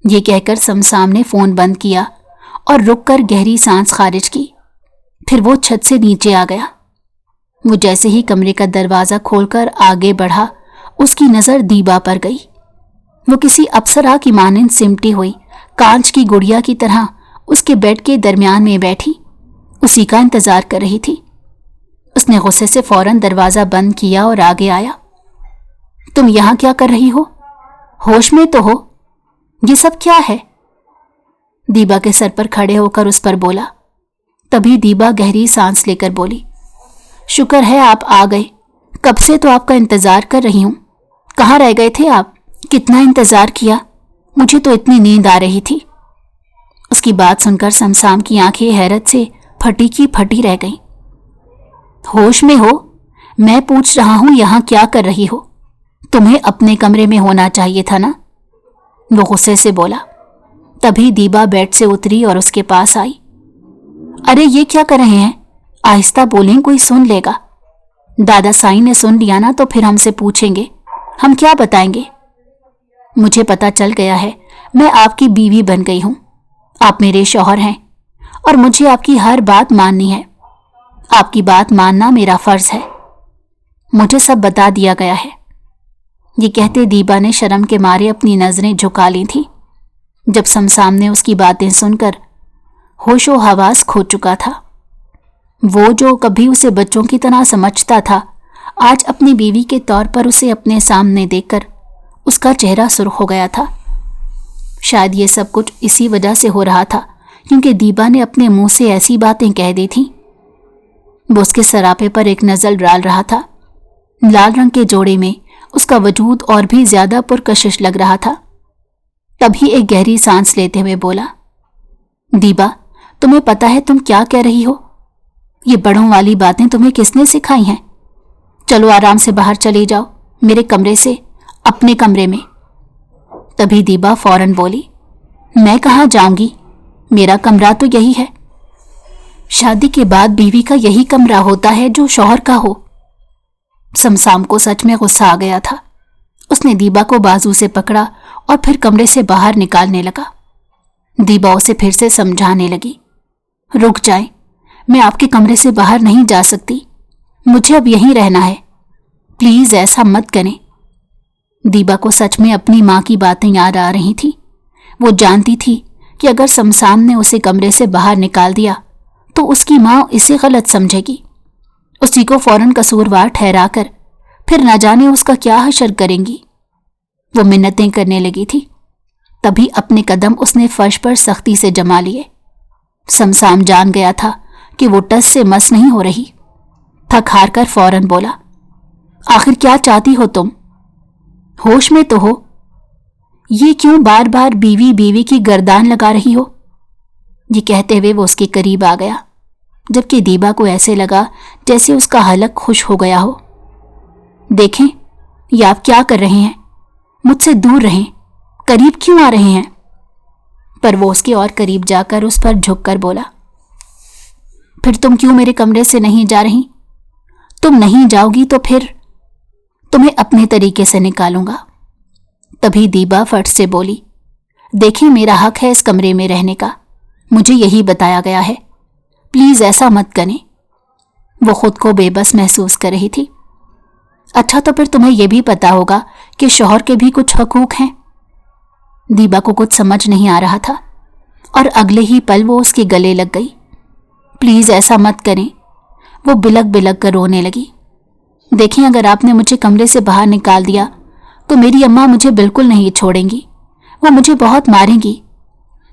ये कहकर समसाम ने फोन बंद किया और रुककर गहरी सांस खारिज की। फिर वो छत से नीचे आ गया। वो जैसे ही कमरे का दरवाजा खोलकर आगे बढ़ा, उसकी नजर दीबा पर गई। वो किसी अप्सरा की मानंद सिमटी हुई कांच की गुड़िया की तरह उसके बेड के दरमियान में बैठी उसी का इंतजार कर रही थी। उसने गुस्से से फौरन दरवाजा बंद किया और आगे आया। तुम यहां क्या कर रही हो? होश में तो हो? ये सब क्या है? दीबा के सर पर खड़े होकर उस पर बोला। तभी दीबा गहरी सांस लेकर बोली, शुक्र है आप आ गए। कब से तो आपका इंतजार कर रही हूं। कहाँ रह गए थे आप? कितना इंतजार किया। मुझे तो इतनी नींद आ रही थी। उसकी बात सुनकर समसाम की आंखें हैरत से फटी की फटी रह गईं। होश में हो? मैं पूछ रहा हूं यहां क्या कर रही हो? तुम्हें अपने कमरे में होना चाहिए था ना? वो गुस्से से बोला। तभी दीबा बेड से उतरी और उसके पास आई। अरे ये क्या कर रहे हैं? आहिस्ता बोलें, कोई सुन लेगा। दादा साईं ने सुन लिया ना तो फिर हमसे पूछेंगे, हम क्या बताएंगे? मुझे पता चल गया है, मैं आपकी बीवी बन गई हूं। आप मेरे शौहर हैं और मुझे आपकी हर बात माननी है। आपकी बात मानना मेरा फर्ज है। मुझे सब बता दिया गया है। ये कहते दीबा ने शर्म के मारे अपनी नजरें झुका ली थी। जब समसाम ने उसकी बातें सुनकर होशो हवास खो चुका था। वो जो कभी उसे बच्चों की तरह समझता था, आज अपनी बीवी के तौर पर उसे अपने सामने देखकर उसका चेहरा सुर्ख हो गया था। शायद ये सब कुछ इसी वजह से हो रहा था क्योंकि दीबा ने अपने मुंह से ऐसी बातें कह दी थीं। वो उसके सरापे पर एक नजर डाल रहा था। लाल रंग के जोड़े में उसका वजूद और भी ज्यादा पुरकशिश लग रहा था। तभी एक गहरी सांस लेते हुए बोला, दीबा, तुम्हें पता है तुम क्या कह रही हो? ये बड़ों वाली बातें तुम्हें किसने सिखाई हैं? चलो आराम से बाहर चले जाओ, मेरे कमरे से, अपने कमरे में। तभी दीबा फौरन बोली, मैं कहाँ जाऊंगी? मेरा कमरा तो यही है। शादी के बाद बीवी का यही कमरा होता है जो शौहर का हो। समसाम को सच में गुस्सा आ गया था। उसने दीबा को बाजू से पकड़ा और फिर कमरे से बाहर निकालने लगा। दीबा उसे फिर से समझाने लगी, रुक जाएं, मैं आपके कमरे से बाहर नहीं जा सकती। मुझे अब यहीं रहना है। प्लीज ऐसा मत करें। दीबा को सच में अपनी माँ की बातें याद आ रही थी। वो जानती थी कि अगर समसाम ने उसे कमरे से बाहर निकाल दिया तो उसकी माँ इसे गलत समझेगी। उसी को फौरन कसूरवार ठहराकर फिर न जाने उसका क्या हशर करेंगी। वो मिन्नतें करने लगी थी। तभी अपने कदम उसने फर्श पर सख्ती से जमा लिए। समसाम जान गया था कि वो टस से मस नहीं हो रही। थक हार कर फौरन बोला, आखिर क्या चाहती हो तुम? होश में तो हो। ये क्यों बार बार बीवी बीवी की गर्दान लगा रही हो? ये कहते हुए वो उसके करीब आ गया, जबकि दीबा को ऐसे लगा जैसे उसका हलक खुश हो गया हो। देखें, ये आप क्या कर रहे हैं? मुझसे दूर रहें, करीब क्यों आ रहे हैं? पर वो उसके और करीब जाकर उस पर झुककर बोला, फिर तुम क्यों मेरे कमरे से नहीं जा रही? तुम नहीं जाओगी तो फिर तुम्हें अपने तरीके से निकालूंगा। तभी दीबा फट से बोली, देखिए, मेरा हक है इस कमरे में रहने का, मुझे यही बताया गया है, प्लीज ऐसा मत करें। वो खुद को बेबस महसूस कर रही थी। अच्छा, तो फिर तुम्हें यह भी पता होगा कि शौहर के भी कुछ हकूक हैं। दीबा को कुछ समझ नहीं आ रहा था और अगले ही पल वो उसके गले लग गई। प्लीज ऐसा मत करें। वो बिलक बिलक कर रोने लगी। देखें, अगर आपने मुझे कमरे से बाहर निकाल दिया तो मेरी अम्मा मुझे बिल्कुल नहीं छोड़ेंगी। वो मुझे बहुत मारेंगी।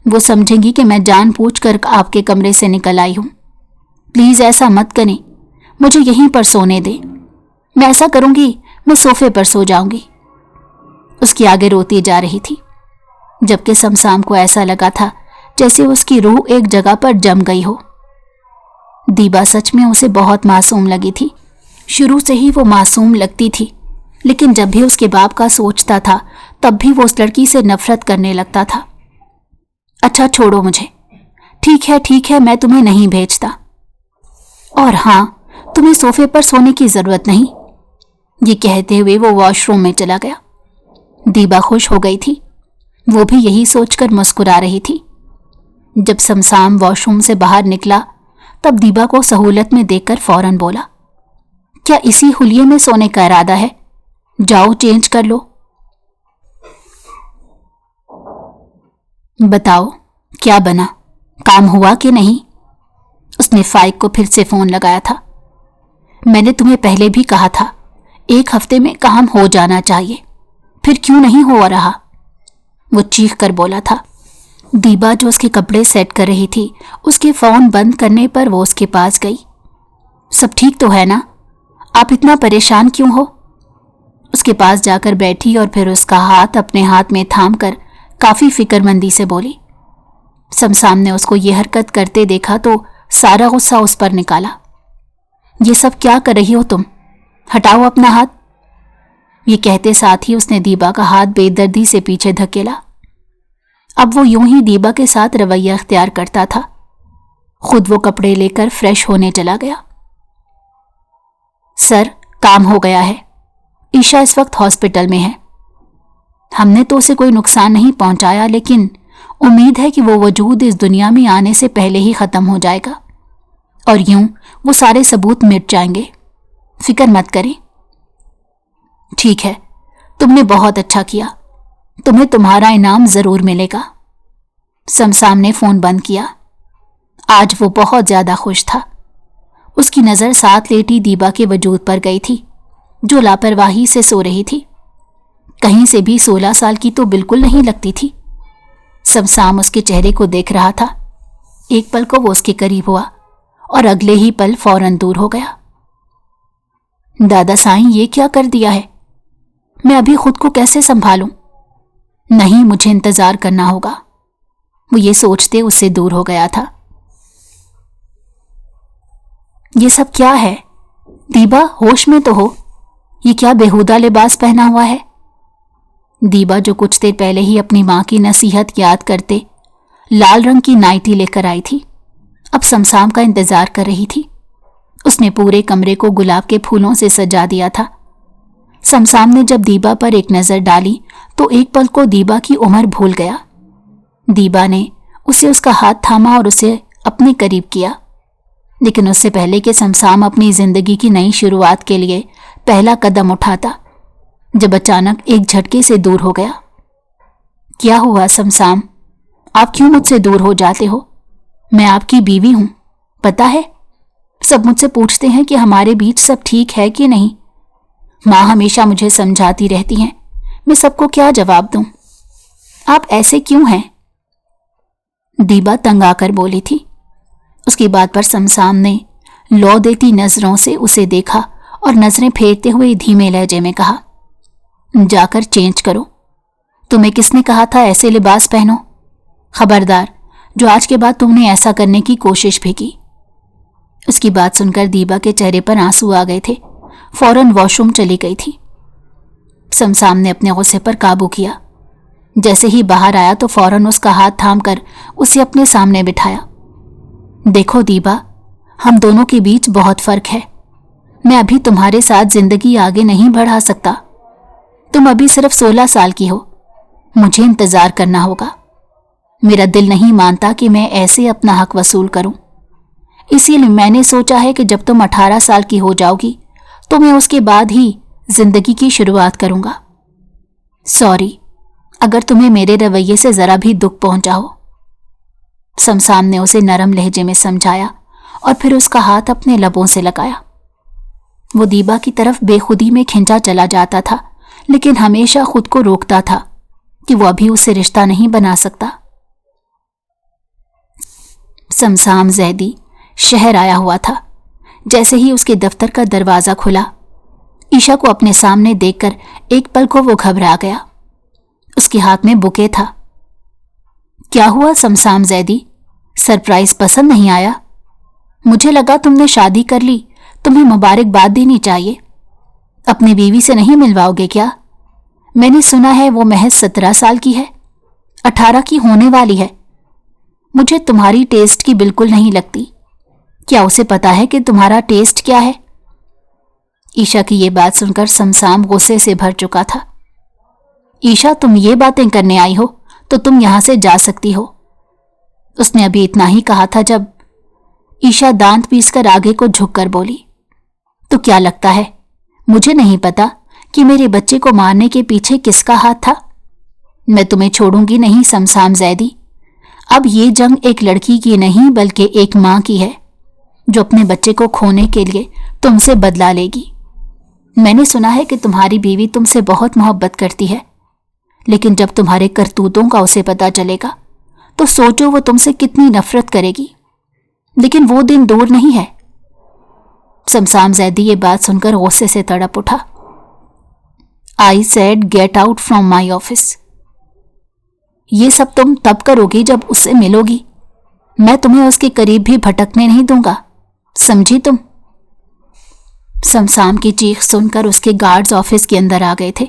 वो समझेंगी कि मैं जानबूझकर आपके कमरे से निकल आई हूं। प्लीज ऐसा मत करें, मुझे यहीं पर सोने दें। मैं ऐसा करूंगी, मैं सोफे पर सो जाऊंगी। उसकी आगे रोती जा रही थी, जबकि समसाम को ऐसा लगा था जैसे उसकी रूह एक जगह पर जम गई हो। दीबा सच में उसे बहुत मासूम लगी थी। शुरू से ही वो मासूम लगती थी, लेकिन जब भी उसके बाप का सोचता था तब भी वो उस लड़की से नफरत करने लगता था। अच्छा, छोड़ो मुझे। ठीक है, मैं तुम्हें नहीं भेजता। और हाँ, तुम्हें सोफे पर सोने की जरूरत नहीं। ये कहते हुए वो वॉशरूम में चला गया। दीबा खुश हो गई थी। वो भी यही सोचकर मुस्कुरा रही थी। जब समसाम वॉशरूम से बाहर निकला तब दीबा को सहूलत में देखकर फौरन बोला, क्या इसी हुलिये में सोने का इरादा है? जाओ, चेंज कर लो। बताओ, क्या बना? काम हुआ कि नहीं? उसने फाइक को फिर से फोन लगाया था। मैंने तुम्हें पहले भी कहा था, 1 हफ्ते में काम हो जाना चाहिए, फिर क्यों नहीं हो रहा? वो चीख कर बोला था। दीबा जो उसके कपड़े सेट कर रही थी, उसके फोन बंद करने पर वो उसके पास गई। सब ठीक तो है ना? आप इतना परेशान क्यों हो? उसके पास जाकर बैठी और फिर उसका हाथ अपने हाथ में थाम कर काफी फिक्रमंदी से बोली। समसाम ने उसको ये हरकत करते देखा तो सारा गुस्सा उस पर निकाला। ये सब क्या कर रही हो तुम? हटाओ अपना हाथ। ये कहते साथ ही उसने दीबा का हाथ बेदर्दी से पीछे धकेला। अब वो यूं ही दीबा के साथ रवैया अख्तियार करता था। खुद वो कपड़े लेकर फ्रेश होने चला गया। सर, काम हो गया है। ईशा इस वक्त हॉस्पिटल में है। हमने तो उसे कोई नुकसान नहीं पहुंचाया, लेकिन उम्मीद है कि वो वजूद इस दुनिया में आने से पहले ही खत्म हो जाएगा और यूं वो सारे सबूत मिट जाएंगे। फिक्र मत करें। ठीक है, तुमने बहुत अच्छा किया। तुम्हें तुम्हारा इनाम जरूर मिलेगा। समसाम ने फोन बंद किया। आज वो बहुत ज्यादा खुश था। उसकी नजर साथ लेटी दीबा के वजूद पर गई थी, जो लापरवाही से सो रही थी। कहीं से भी 16 साल की तो बिल्कुल नहीं लगती थी। समसाम उसके चेहरे को देख रहा था। एक पल को वो उसके करीब हुआ और अगले ही पल फौरन दूर हो गया। दादा साईं, ये क्या कर दिया है? मैं अभी खुद को कैसे संभालूं? नहीं, मुझे इंतजार करना होगा। वो ये सोचते उससे दूर हो गया था। ये सब क्या है? दीबा, होश में तो हो। ये क्या बेहुदा लिबास पहना हुआ है? दीबा जो कुछ देर पहले ही अपनी मां की नसीहत याद करते लाल रंग की नाइटी लेकर आई थी, अब समसाम का इंतजार कर रही थी। उसने पूरे कमरे को गुलाब के फूलों से सजा दिया था। समसाम ने जब दीबा पर एक नजर डाली तो एक पल को दीबा की उम्र भूल गया। दीबा ने उसे उसका हाथ थामा और उसे अपने करीब किया, लेकिन उससे पहले कि समसाम अपनी जिंदगी की नई शुरुआत के लिए पहला कदम उठाता, जब अचानक एक झटके से दूर हो गया। क्या हुआ समसाम? आप क्यों मुझसे दूर हो जाते हो? मैं आपकी बीवी हूं, पता है। सब मुझसे पूछते हैं कि हमारे बीच सब ठीक है कि नहीं। माँ हमेशा मुझे समझाती रहती हैं मैं सबको क्या जवाब दूं? आप ऐसे क्यों हैं? दीबा तंग आकर बोली थी। उसकी बात पर समसाम ने लौ देती नजरों से उसे देखा और नजरें फेरते हुए धीमे लहजे में कहा, जाकर चेंज करो। तुम्हें किसने कहा था ऐसे लिबास पहनो? खबरदार, जो आज के बाद तुमने ऐसा करने की कोशिश भी की। उसकी बात सुनकर दीबा के चेहरे पर आंसू आ गए थे। फौरन वॉशरूम चली गई थी। समसाम ने अपने गुस्से पर काबू किया। जैसे ही बाहर आया तो फौरन उसका हाथ थामकर उसे अपने सामने बिठाया। देखो दीबा, हम दोनों के बीच बहुत फर्क है। मैं अभी तुम्हारे साथ जिंदगी आगे नहीं बढ़ा सकता। तुम अभी सिर्फ 16 साल की हो। मुझे इंतजार करना होगा। मेरा दिल नहीं मानता कि मैं ऐसे अपना हक वसूल करूं। इसीलिए मैंने सोचा है कि जब तुम 18 साल की हो जाओगी तो मैं उसके बाद ही जिंदगी की शुरुआत करूंगा। सॉरी अगर तुम्हें मेरे रवैये से जरा भी दुख पहुंचा हो। समसाम ने उसे नरम लहजे में समझाया और फिर उसका हाथ अपने लबों से लगाया। वो दीबा की तरफ बेखुदी में खिंचा चला जाता था, लेकिन हमेशा खुद को रोकता था कि वो अभी उससे रिश्ता नहीं बना सकता। समसाम जैदी शहर आया हुआ था। जैसे ही उसके दफ्तर का दरवाजा खुला, ईशा को अपने सामने देखकर एक पल को वो घबरा गया। उसके हाथ में बुके था। क्या हुआ समसाम जैदी, सरप्राइज पसंद नहीं आया? मुझे लगा तुमने शादी कर ली, तुम्हें मुबारकबाद देनी चाहिए। अपनी बीवी से नहीं मिलवाओगे क्या? मैंने सुना है वो महज 17 साल की है, 18 की होने वाली है। मुझे तुम्हारी टेस्ट की बिल्कुल नहीं लगती। क्या उसे पता है कि तुम्हारा टेस्ट क्या है? ईशा की ये बात सुनकर समसाम गुस्से से भर चुका था। ईशा, तुम ये बातें करने आई हो तो तुम यहां से जा सकती हो। उसने अभी इतना ही कहा था जब ईशा दांत पीसकर आगे को झुककर बोली, तो क्या लगता है मुझे नहीं पता कि मेरे बच्चे को मारने के पीछे किसका हाथ था? मैं तुम्हें छोड़ूंगी नहीं समसाम जैदी। अब ये जंग एक लड़की की नहीं बल्कि एक मां की है, जो अपने बच्चे को खोने के लिए तुमसे बदला लेगी। मैंने सुना है कि तुम्हारी बीवी तुमसे बहुत मोहब्बत करती है, लेकिन जब तुम्हारे करतूतों का उसे पता चलेगा तो सोचो वो तुमसे कितनी नफरत करेगी। लेकिन वो दिन दूर नहीं है। समसाम जैदी ये बात सुनकर गुस्से से तड़प उठा। I said get out from my office. ये सब तुम तब करोगी जब उससे मिलोगी। मैं तुम्हें उसके करीब भी भटकने नहीं दूंगा, समझी तुम? समसाम की चीख सुनकर उसके गार्ड्स ऑफिस के अंदर आ गए थे।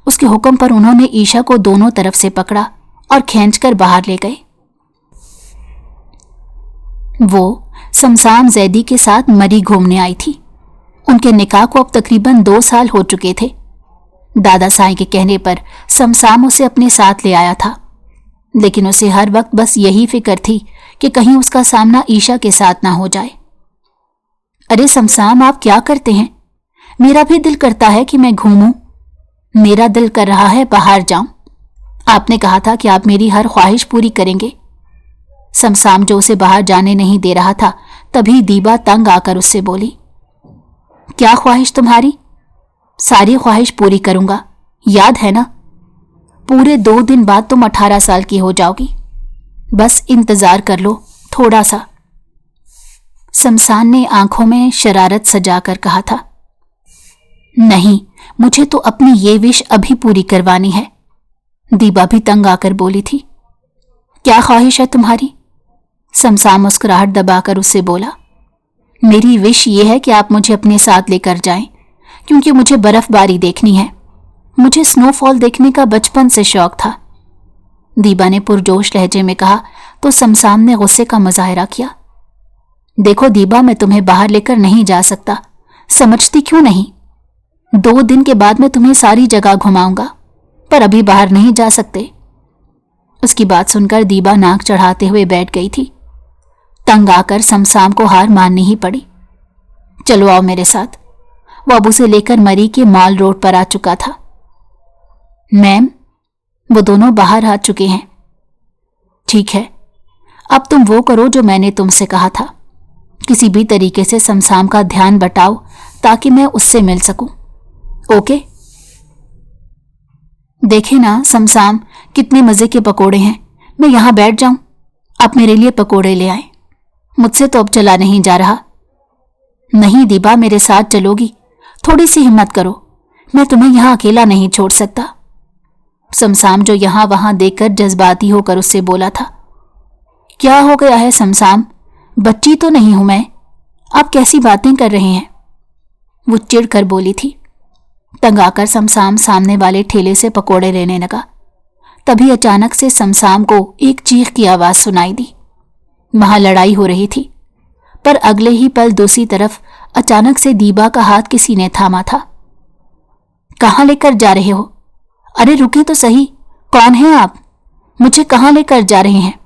उसके हुक्म पर उन्होंने ईशा को दोनों तरफ से पकड़ा और खींचकर बाहर ले गए। वो समसाम जैदी के साथ मरी घूमने आई थी। उनके निकाह को अब तकरीबन 2 साल हो चुके थे। दादा साईं के कहने पर समसाम उसे अपने साथ ले आया था, लेकिन उसे हर वक्त बस यही फिक्र थी कि कहीं उसका सामना ईशा के साथ ना हो जाए। अरे समसाम, आप क्या करते हैं? मेरा भी दिल करता है कि मैं घूमूं। मेरा दिल कर रहा है बाहर जाऊं। आपने कहा था कि आप मेरी हर ख्वाहिश पूरी करेंगे। समसाम जो उसे बाहर जाने नहीं दे रहा था, तभी दीबा तंग आकर उससे बोली, क्या ख्वाहिश तुम्हारी? सारी ख्वाहिश पूरी करूंगा, याद है ना? पूरे 2 दिन बाद तुम 18 साल की हो जाओगी। बस इंतजार कर लो थोड़ा सा। समसान ने आंखों में शरारत सजाकर कहा था। नहीं, मुझे तो अपनी ये विश अभी पूरी करवानी है। दीबा भी तंग आकर बोली थी। क्या ख्वाहिश है तुम्हारी? समसान मुस्कुराहट दबाकर उससे बोला, मेरी विश ये है कि आप मुझे अपने साथ लेकर जाएं, क्योंकि मुझे बर्फबारी देखनी है। मुझे स्नोफॉल देखने का बचपन से शौक था। दीबा ने पुरजोश लहजे में कहा तो समसान ने गुस्से का मुजाहरा किया। देखो दीबा, मैं तुम्हें बाहर लेकर नहीं जा सकता, समझती क्यों नहीं? 2 दिन के बाद मैं तुम्हें सारी जगह घुमाऊंगा, पर अभी बाहर नहीं जा सकते। उसकी बात सुनकर दीबा नाक चढ़ाते हुए बैठ गई थी। तंग आकर समसाम को हार माननी ही पड़ी। चलो आओ मेरे साथ। वो अब उसे लेकर मरी के मॉल रोड पर आ चुका था। मैम, वो दोनों बाहर आ चुके हैं। ठीक है, अब तुम वो करो जो मैंने तुमसे कहा था। किसी भी तरीके से समसाम का ध्यान बटाओ ताकि मैं उससे मिल सकूं। ओके? देखे ना समसाम, कितने मजे के पकोड़े हैं। मैं यहाँ बैठ जाऊं? आप मेरे लिए पकोड़े ले आए। मुझसे तो अब चला नहीं जा रहा। नहीं दीबा, मेरे साथ चलोगी? थोड़ी सी हिम्मत करो, मैं तुम्हें यहाँ अकेला नहीं छोड़ सकता। समसाम जो यहाँ वहां देखकर जज्बाती होकर उससे बोला था। क्या हो गया है समसाम? बच्ची तो नहीं हूं मैं, आप कैसी बातें कर रहे हैं? वो चिढ़ कर बोली थी। तंग आकर समसाम सामने वाले ठेले से पकोड़े लेने लगा। तभी अचानक से समसाम को एक चीख की आवाज सुनाई दी। वहां लड़ाई हो रही थी, पर अगले ही पल दूसरी तरफ अचानक से दीबा का हाथ किसी ने थामा था। कहां लेकर जा रहे हो? अरे रुके तो सही, कौन हैं आप? मुझे कहां लेकर जा रहे हैं?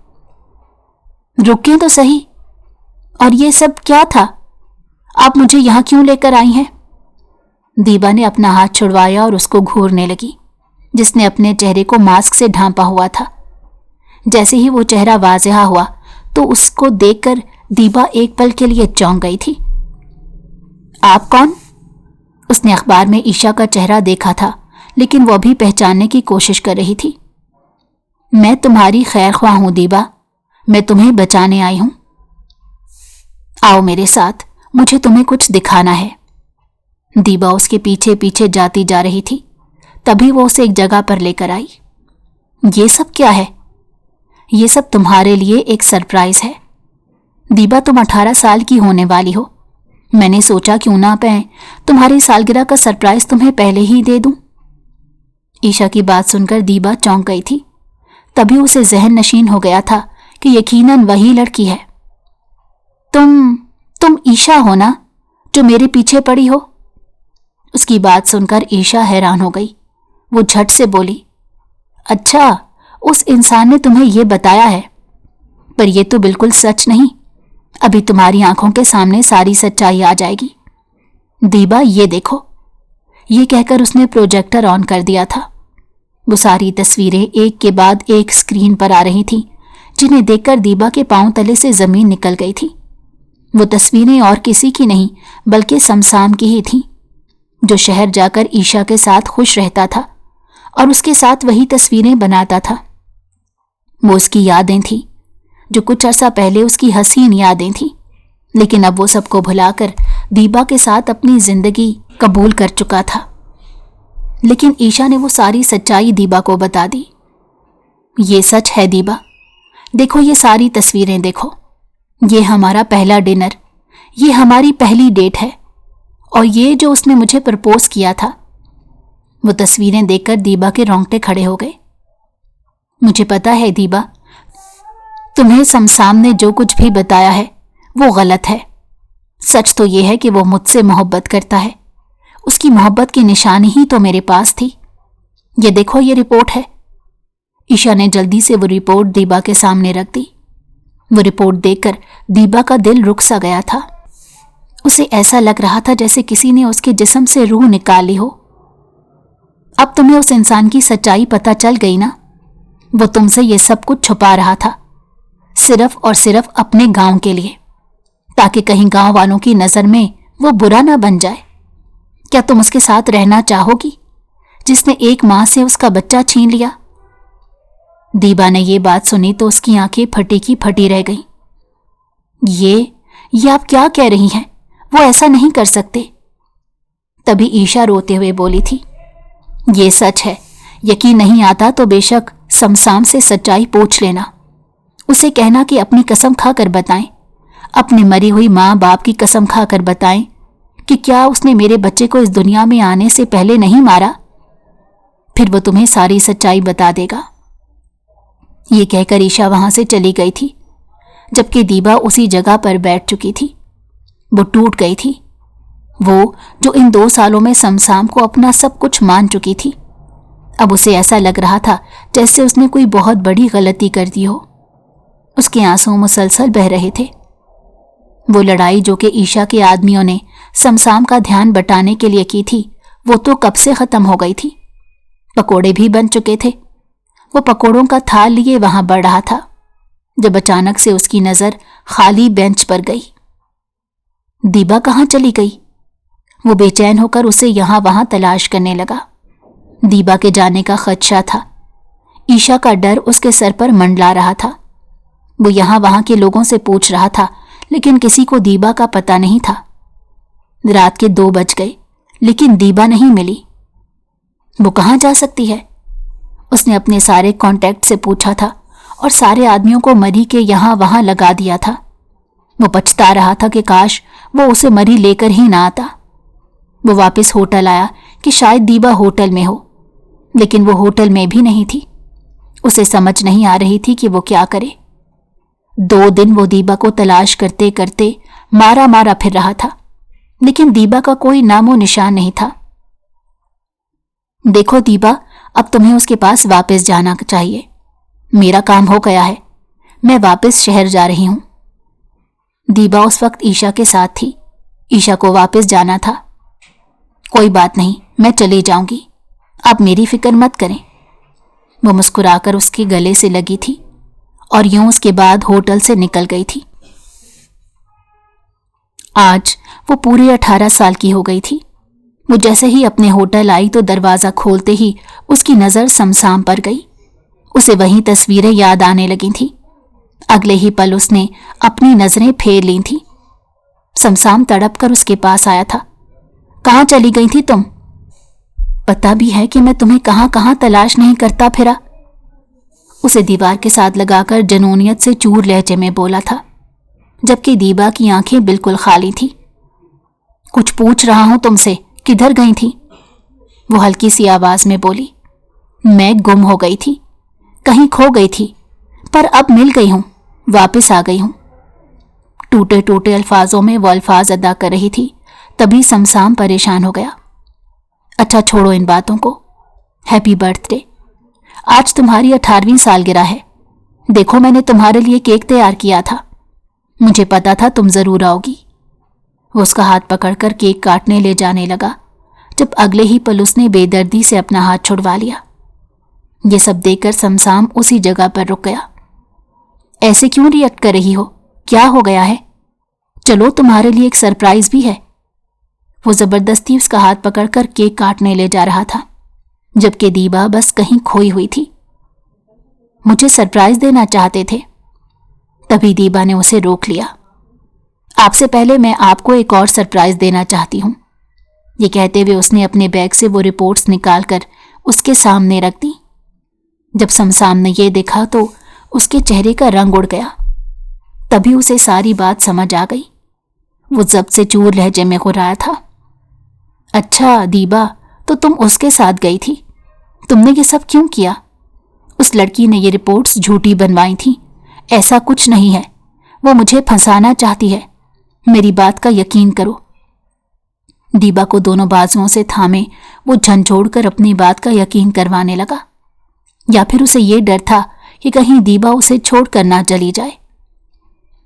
रुके तो सही। और ये सब क्या था? आप मुझे यहां क्यों लेकर आई हैं? दीबा ने अपना हाथ छुड़वाया और उसको घूरने लगी, जिसने अपने चेहरे को मास्क से ढांपा हुआ था। जैसे ही वो चेहरा वाज़ेह हुआ तो उसको देखकर दीबा एक पल के लिए चौंक गई थी। आप कौन? उसने अखबार में ईशा का चेहरा देखा था, लेकिन वो भी पहचानने की कोशिश कर रही थी। मैं तुम्हारी खैर ख्वाह हूं दीबा, मैं तुम्हें बचाने आई हूं। आओ मेरे साथ, मुझे तुम्हें कुछ दिखाना है। दीबा उसके पीछे पीछे जाती जा रही थी। तभी वो उसे एक जगह पर लेकर आई। ये सब क्या है? ये सब तुम्हारे लिए एक सरप्राइज है। दीबा, तुम 18 साल की होने वाली हो। मैंने सोचा क्यों ना मैं तुम्हारी सालगिरह का सरप्राइज तुम्हें पहले ही दे दूं। ईशा की बात सुनकर दीबा चौंक गई थी। तभी उसे जहन नशीन हो गया था कि यकीनन वही लड़की है। तुम ईशा हो ना, जो मेरे पीछे पड़ी हो? उसकी बात सुनकर ईशा हैरान हो गई। वो झट से बोली, अच्छा, उस इंसान ने तुम्हें यह बताया है? पर यह तो बिल्कुल सच नहीं। अभी तुम्हारी आंखों के सामने सारी सच्चाई आ जाएगी। दीबा, ये देखो। ये कहकर उसने प्रोजेक्टर ऑन कर दिया था। वो सारी तस्वीरें एक के बाद एक स्क्रीन पर आ रही थीं, जिन्हें देखकर दीबा के पांव तले से जमीन निकल गई थी। वो तस्वीरें और किसी की नहीं बल्कि समसाम की ही थीं, जो शहर जाकर ईशा के साथ खुश रहता था और उसके साथ वही तस्वीरें बनाता था। वो उसकी यादें थीं, जो कुछ अर्सा पहले उसकी हसीन यादें थीं, लेकिन अब वो सबको भुलाकर दीबा के साथ अपनी जिंदगी कबूल कर चुका था। लेकिन ईशा ने वो सारी सच्चाई दीबा को बता दी। ये सच है दीबा, देखो ये सारी तस्वीरें देखो। ये हमारा पहला डिनर, ये हमारी पहली डेट है, और ये जो उसने मुझे प्रपोज किया था। वो तस्वीरें देखकर दीबा के रोंगटे खड़े हो गए। मुझे पता है दीबा, तुम्हें समसाम ने जो कुछ भी बताया है वो गलत है। सच तो ये है कि वो मुझसे मोहब्बत करता है। उसकी मोहब्बत की निशानी ही तो मेरे पास थी। ये देखो, ये रिपोर्ट है। ईशा ने जल्दी से वो रिपोर्ट दीबा के सामने रख दी। वो रिपोर्ट देखकर दीबा का दिल रुक सा गया था। उसे ऐसा लग रहा था जैसे किसी ने उसके जिस्म से रूह निकाली हो। अब तुम्हें उस इंसान की सच्चाई पता चल गई ना? वो तुमसे ये सब कुछ छुपा रहा था, सिर्फ और सिर्फ अपने गांव के लिए, ताकि कहीं गांव वालों की नजर में वो बुरा ना बन जाए। क्या तुम उसके साथ रहना चाहोगी, जिसने एक मां से उसका बच्चा छीन लिया? दीबा ने ये बात सुनी तो उसकी आंखें फटी की फटी रह गईं। ये आप क्या कह रही हैं? वो ऐसा नहीं कर सकते। तभी ईशा रोते हुए बोली थी, ये सच है। यकीन नहीं आता तो बेशक समसाम से सच्चाई पूछ लेना। उसे कहना कि अपनी कसम खाकर बताएं, अपनी मरी हुई माँ बाप की कसम खाकर बताएं कि क्या उसने मेरे बच्चे को इस दुनिया में आने से पहले नहीं मारा। फिर वो तुम्हें सारी सच्चाई बता देगा। ये कहकर ईशा वहां से चली गई थी, जबकि दीबा उसी जगह पर बैठ चुकी थी। वो टूट गई थी, वो जो इन 2 सालों में समसाम को अपना सब कुछ मान चुकी थी। अब उसे ऐसा लग रहा था जैसे उसने कोई बहुत बड़ी गलती कर दी हो। उसके आंसू मुसलसल बह रहे थे। वो लड़ाई जो कि ईशा के आदमियों ने समसाम का ध्यान बटाने के लिए की थी, वो तो कब से खत्म हो गई थी। पकोड़े भी बन चुके थे। वो पकोड़ों का थाल लिए वहां बढ़ रहा था, जब अचानक से उसकी नजर खाली बेंच पर गई। दीबा कहाँ चली गई? वो बेचैन होकर उसे यहां वहां तलाश करने लगा। दीबा के जाने का खदशा था। ईशा का डर उसके सर पर मंडला रहा था। वो यहाँ वहां के लोगों से पूछ रहा था, लेकिन किसी को दीबा का पता नहीं था। रात के 2 बज गए, लेकिन दीबा नहीं मिली। वो कहाँ जा सकती है? उसने अपने सारे कॉन्टैक्ट से पूछा था और सारे आदमियों को मरी के यहाँ वहां लगा दिया था। वो पछता रहा था कि काश वो उसे मरी लेकर ही ना आता। वो वापस होटल आया कि शायद दीबा होटल में हो, लेकिन वो होटल में भी नहीं थी। उसे समझ नहीं आ रही थी कि वो क्या करे। 2 दिन वो दीबा को तलाश करते करते मारा मारा फिर रहा था, लेकिन दीबा का कोई नामो निशान नहीं था। देखो दीबा, अब तुम्हें उसके पास वापस जाना चाहिए। मेरा काम हो गया है, मैं वापस शहर जा रही हूं। दीबा उस वक्त ईशा के साथ थी। ईशा को वापस जाना था। कोई बात नहीं, मैं चली जाऊंगी, आप मेरी फिक्र मत करें। वो मुस्कुराकर उसके गले से लगी थी और यूं उसके बाद होटल से निकल गई थी। आज वो पूरे 18 साल की हो गई थी। वो जैसे ही अपने होटल आई तो दरवाजा खोलते ही उसकी नजर समसाम पर गई। उसे वही तस्वीरें याद आने लगी थी। अगले ही पल उसने अपनी नजरें फेर ली थी। समसाम तड़प कर उसके पास आया था। कहाँ चली गई थी तुम? पता भी है कि मैं तुम्हें कहाँ कहाँ तलाश नहीं करता फिरा। उसे दीवार के साथ लगाकर जनूनियत से चूर लहजे में बोला था, जबकि दीबा की आंखें बिल्कुल खाली थी। कुछ पूछ रहा हूं तुमसे, किधर गई थी? वो हल्की सी आवाज में बोली। मैं गुम हो गई थी, कहीं खो गई थी, पर अब मिल गई हूं, वापस आ गई हूं। टूटे टूटे अल्फाजों में वो अल्फाज अदा कर रही थी। तभी समसाम परेशान हो गया। अच्छा छोड़ो इन बातों को। Happy birthday. आज तुम्हारी 18वीं सालगिरह है। देखो, मैंने तुम्हारे लिए केक तैयार किया था। मुझे पता था तुम जरूर आओगी। वो उसका हाथ पकड़कर केक काटने ले जाने लगा, जब अगले ही पल उसने बेदर्दी से अपना हाथ छुड़वा लिया। ये सब देखकर समसाम उसी जगह पर रुक गया। ऐसे क्यों रिएक्ट कर रही हो? क्या हो गया है? चलो, तुम्हारे लिए एक सरप्राइज भी है। वो जबरदस्ती उसका हाथ पकड़कर केक काटने ले जा रहा था, जबकि दीबा बस कहीं खोई हुई थी। मुझे सरप्राइज देना चाहते थे। तभी दीबा ने उसे रोक लिया। आपसे पहले मैं आपको एक और सरप्राइज देना चाहती हूं। ये कहते हुए उसने अपने बैग से वो रिपोर्ट्स निकालकर उसके सामने रख दी। जब समसाम ने ये देखा तो उसके चेहरे का रंग उड़ गया। तभी उसे सारी बात समझ आ गई। वो जब्त से चूर लहजे में घुराया था। अच्छा दीबा, तो तुम उसके साथ गई थी। तुमने ये सब क्यों किया? उस लड़की ने ये रिपोर्ट्स झूठी बनवाई थी। ऐसा कुछ नहीं है। वो मुझे फंसाना चाहती है। मेरी बात का यकीन करो। दीबा को दोनों बाजुओं से थामे वो झंझोड़कर अपनी बात का यकीन करवाने लगा। या फिर उसे ये डर था कि कहीं दीबा उसे छोड़कर ना चली जाए।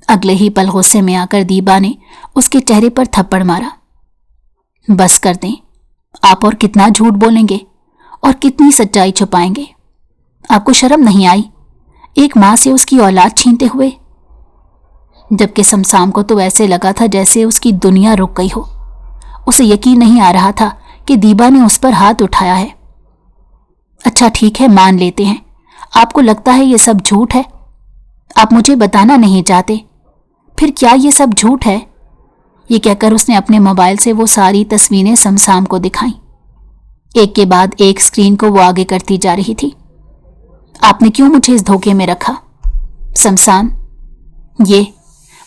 अगले ही पल गुस्से में आकर दीबा ने उसके चेहरे पर थप्पड़ मारा। बस कर दें, आप और कितना झूठ बोलेंगे और कितनी सच्चाई छुपाएंगे? आपको शर्म नहीं आई एक मां से उसकी औलाद छीनते हुए? जबकि समसाम को तो ऐसे लगा था जैसे उसकी दुनिया रुक गई हो। उसे यकीन नहीं आ रहा था कि दीबा ने उस पर हाथ उठाया है। अच्छा ठीक है, मान लेते हैं आपको लगता है ये सब झूठ है। आप मुझे बताना नहीं चाहते, फिर क्या ये सब झूठ है? ये कहकर उसने अपने मोबाइल से वो सारी तस्वीरें समसाम को दिखाईं। एक के बाद एक स्क्रीन को वो आगे करती जा रही थी। आपने क्यों मुझे इस धोखे में रखा? समसाम, ये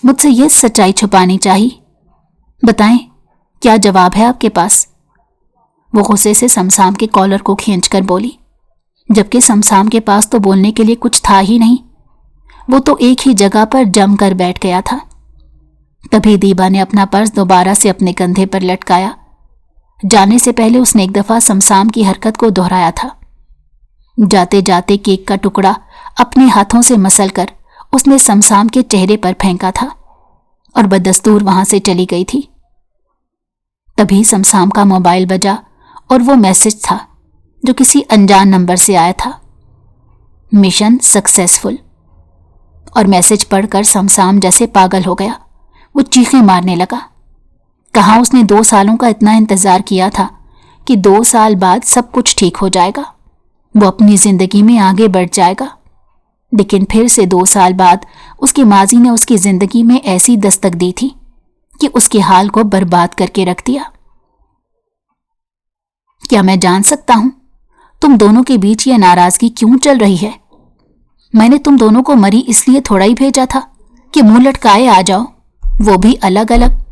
मुझसे ये सच्चाई छुपानी चाहिए। बताएं, क्या जवाब है आपके पास? वो गुस्से से समसाम के कॉलर को खींचकर बोली, जबकि समसाम के पास तो बोलने के लिए कुछ था ही नहीं। वो तो एक ही जगह पर जमकर बैठ गया था। तभी दीबा ने अपना पर्स दोबारा से अपने कंधे पर लटकाया। जाने से पहले उसने एक दफा समसाम की हरकत को दोहराया था। जाते जाते केक का टुकड़ा अपने हाथों से मसलकर उसने समसाम के चेहरे पर फेंका था और बदस्तूर वहां से चली गई थी। तभी समसाम का मोबाइल बजा और वो मैसेज था जो किसी अनजान नंबर से आया था, मिशन सक्सेसफुल। और मैसेज पढ़कर समसाम जैसे पागल हो गया। वो चीखें मारने लगा। कहाँ उसने 2 सालों का इतना इंतजार किया था کہ 2 साल बाद सब कुछ ठीक हो जाएगा, वो अपनी जिंदगी में आगे बढ़ जाएगा। लेकिन फिर से 2 साल बाद उसके माजी ने उसकी जिंदगी में ऐसी दस्तक दी थी कि उसके हाल को बर्बाद करके रख दिया। क्या मैं जान सकता हूं तुम दोनों के बीच ये नाराजगी क्यों चल रही है? मैंने तुम दोनों को मरी इसलिए थोड़ा ही भेजा था कि मुंह लटकाए आ जाओ, वो भी अलग अलग।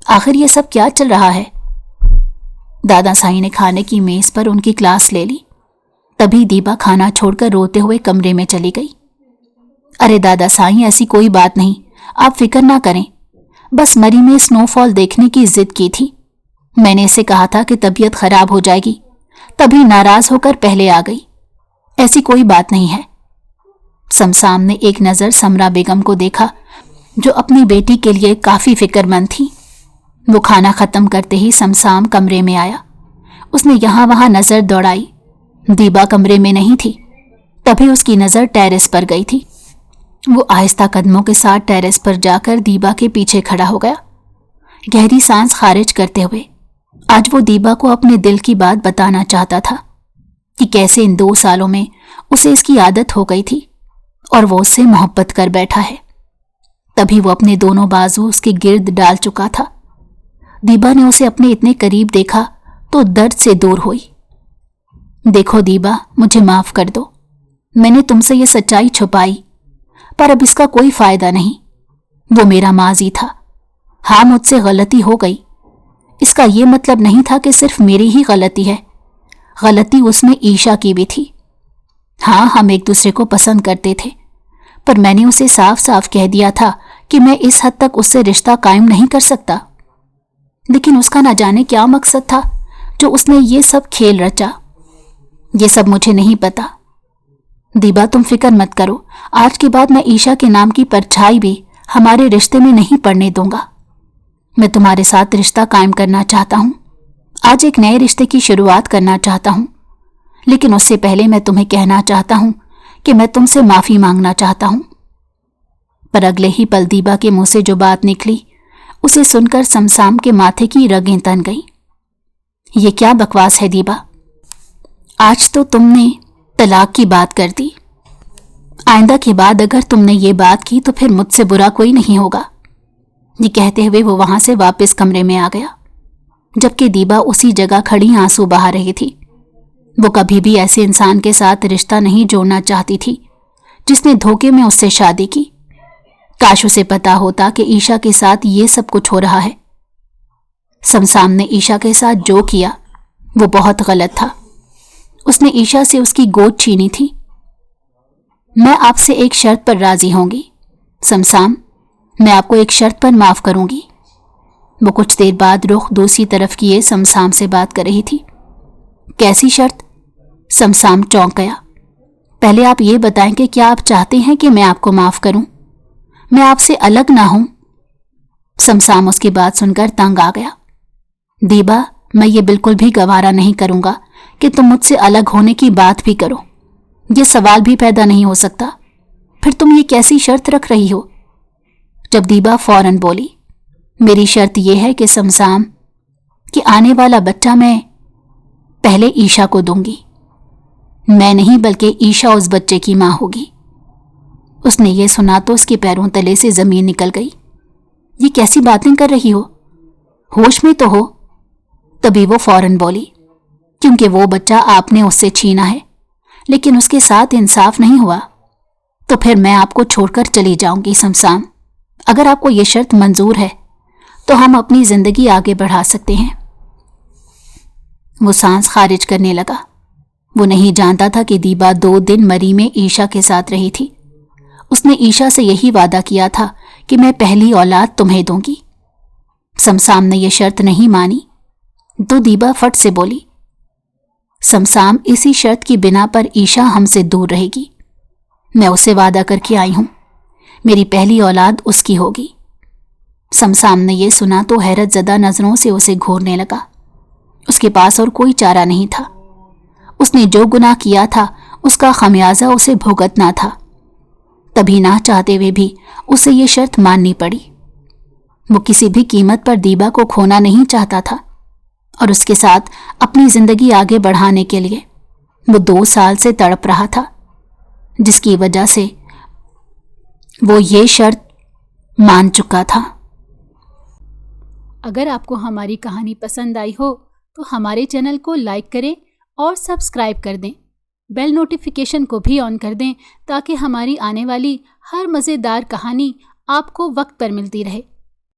आखिर ये सब क्या चल रहा है? दादा साईं ने खाने की मेज पर उनकी क्लास ले ली। तभी दीपा खाना छोड़कर रोते हुए कमरे में चली गई। अरे दादा साईं, ऐसी कोई बात नहीं, आप फिक्र ना करें। बस मरी में स्नोफॉल देखने की जिद की थी। मैंने इसे कहा था कि तबीयत खराब हो जाएगी, तभी नाराज होकर पहले आ गई। ऐसी कोई बात नहीं है। समसाम ने एक नजर समरा बेगम को देखा, जो अपनी बेटी के लिए काफी फिक्रमंद थी। वो खाना खत्म करते ही समसाम कमरे में आया। उसने यहां वहां नजर दौड़ाई। दीबा कमरे में नहीं थी। तभी उसकी नजर टेरेस पर गई थी। वो आहिस्ता कदमों के साथ टेरेस पर जाकर दीबा के पीछे खड़ा हो गया, गहरी सांस खारिज करते हुए। आज वो दीबा को अपने दिल की बात बताना चाहता था कि कैसे इन 2 सालों में उसे इसकी आदत हो गई थी और वो उससे मोहब्बत कर बैठा है। तभी वो अपने दोनों बाजू उसके गिर्द डाल चुका था। दीबा ने उसे अपने इतने करीब देखा तो दर्द से दूर हुई। देखो दीबा, मुझे माफ कर दो। मैंने तुमसे ये सच्चाई छुपाई, पर अब इसका कोई फायदा नहीं। वो मेरा माजी था। हाँ, मुझसे गलती हो गई। इसका ये मतलब नहीं था कि सिर्फ मेरी ही गलती है। गलती उसमें ईशा की भी थी। हाँ, हम एक दूसरे को पसंद करते थे, पर मैंने उसे साफ साफ कह दिया था कि मैं इस हद तक उससे रिश्ता कायम नहीं कर सकता। लेकिन उसका ना जाने क्या मकसद था जो उसने ये सब खेल रचा। ये सब मुझे नहीं पता। दीबा, तुम फिक्र मत करो। आज के बाद मैं ईशा के नाम की परछाई भी हमारे रिश्ते में नहीं पड़ने दूंगा। मैं तुम्हारे साथ रिश्ता कायम करना चाहता हूं। आज एक नए रिश्ते की शुरुआत करना चाहता हूं। लेकिन उससे पहले मैं तुम्हें कहना चाहता हूं कि मैं तुमसे माफी मांगना चाहता हूं। पर अगले ही पल दीबा के मुंह से जो बात निकली, उसे सुनकर समसाम के माथे की रगें तन गईं। ये क्या बकवास है दीबा? आज तो तुमने तलाक की बात कर दी। आइंदा के बाद अगर तुमने ये बात की तो फिर मुझसे बुरा कोई नहीं होगा। ये कहते हुए वो वहां से वापस कमरे में आ गया, जबकि दीबा उसी जगह खड़ी आंसू बहा रही थी। वो कभी भी ऐसे इंसान के साथ रिश्ता नहीं जोड़ना चाहती थी जिसने धोखे में उससे शादी की। काश उसे पता होता कि ईशा के साथ ये सब कुछ हो रहा है। समसाम ने ईशा के साथ जो किया वो बहुत गलत था। उसने ईशा से उसकी गोद छीनी थी। मैं आपसे एक शर्त पर राजी होंगी समसाम, मैं आपको एक शर्त पर माफ करूंगी। वो कुछ देर बाद रुख दूसरी तरफ किए समसाम से बात कर रही थी। कैसी शर्त? समसाम चौंक गया। पहले आप ये बताएं कि क्या आप चाहते हैं कि मैं आपको माफ करूं, मैं आपसे अलग ना हूं? समसाम उसकी बात सुनकर तंग आ गया। दीबा, मैं ये बिल्कुल भी गवारा नहीं करूंगा कि तुम मुझसे अलग होने की बात भी करो। ये सवाल भी पैदा नहीं हो सकता। फिर तुम ये कैसी शर्त रख रही हो? जब दीबा फौरन बोली, मेरी शर्त यह है कि समसाम कि आने वाला बच्चा मैं पहले ईशा को दूंगी। मैं नहीं बल्कि ईशा उस बच्चे की मां होगी। उसने ये सुना तो उसके पैरों तले से जमीन निकल गई। ये कैसी बातें कर रही हो? होश में तो हो। तभी वो फौरन बोली, क्योंकि वो बच्चा आपने उससे छीना है, लेकिन उसके साथ इंसाफ नहीं हुआ, तो फिर मैं आपको छोड़कर चली जाऊंगी समसाम। अगर आपको ये शर्त मंजूर है तो हम अपनी जिंदगी आगे बढ़ा सकते हैं। वो सांस खारिज करने लगा। वो नहीं जानता था कि दीबा 2 दिन मरी में ईशा के साथ रही थी। उसने ईशा से यही वादा किया था कि मैं पहली औलाद तुम्हें दूंगी। समसाम ने यह शर्त नहीं मानी तो दीबा फट से बोली, समसाम, इसी शर्त की बिना पर ईशा हमसे दूर रहेगी। मैं उससे वादा करके आई हूं, मेरी पहली औलाद उसकी होगी। समसाम ने यह सुना तो हैरत ज़दा नजरों से उसे घूरने लगा। उसके पास और कोई चारा नहीं था। उसने जो गुनाह किया था उसका खमियाजा उसे भुगतना था। तभी ना चाहते हुए भी उसे ये शर्त माननी पड़ी। वो किसी भी कीमत पर दीबा को खोना नहीं चाहता था اور اس کے ساتھ اپنی زندگی آگے بڑھانے کے لیے وہ 2 سال سے تڑپ رہا تھا، جس کی وجہ سے وہ یہ شرط مان چکا تھا۔ اگر آپ کو ہماری کہانی پسند آئی ہو تو ہمارے چینل کو لائک کریں اور سبسکرائب کر دیں۔ بیل نوٹیفیکیشن کو بھی آن کر دیں تاکہ ہماری آنے والی ہر مزیدار کہانی آپ کو وقت پر ملتی رہے۔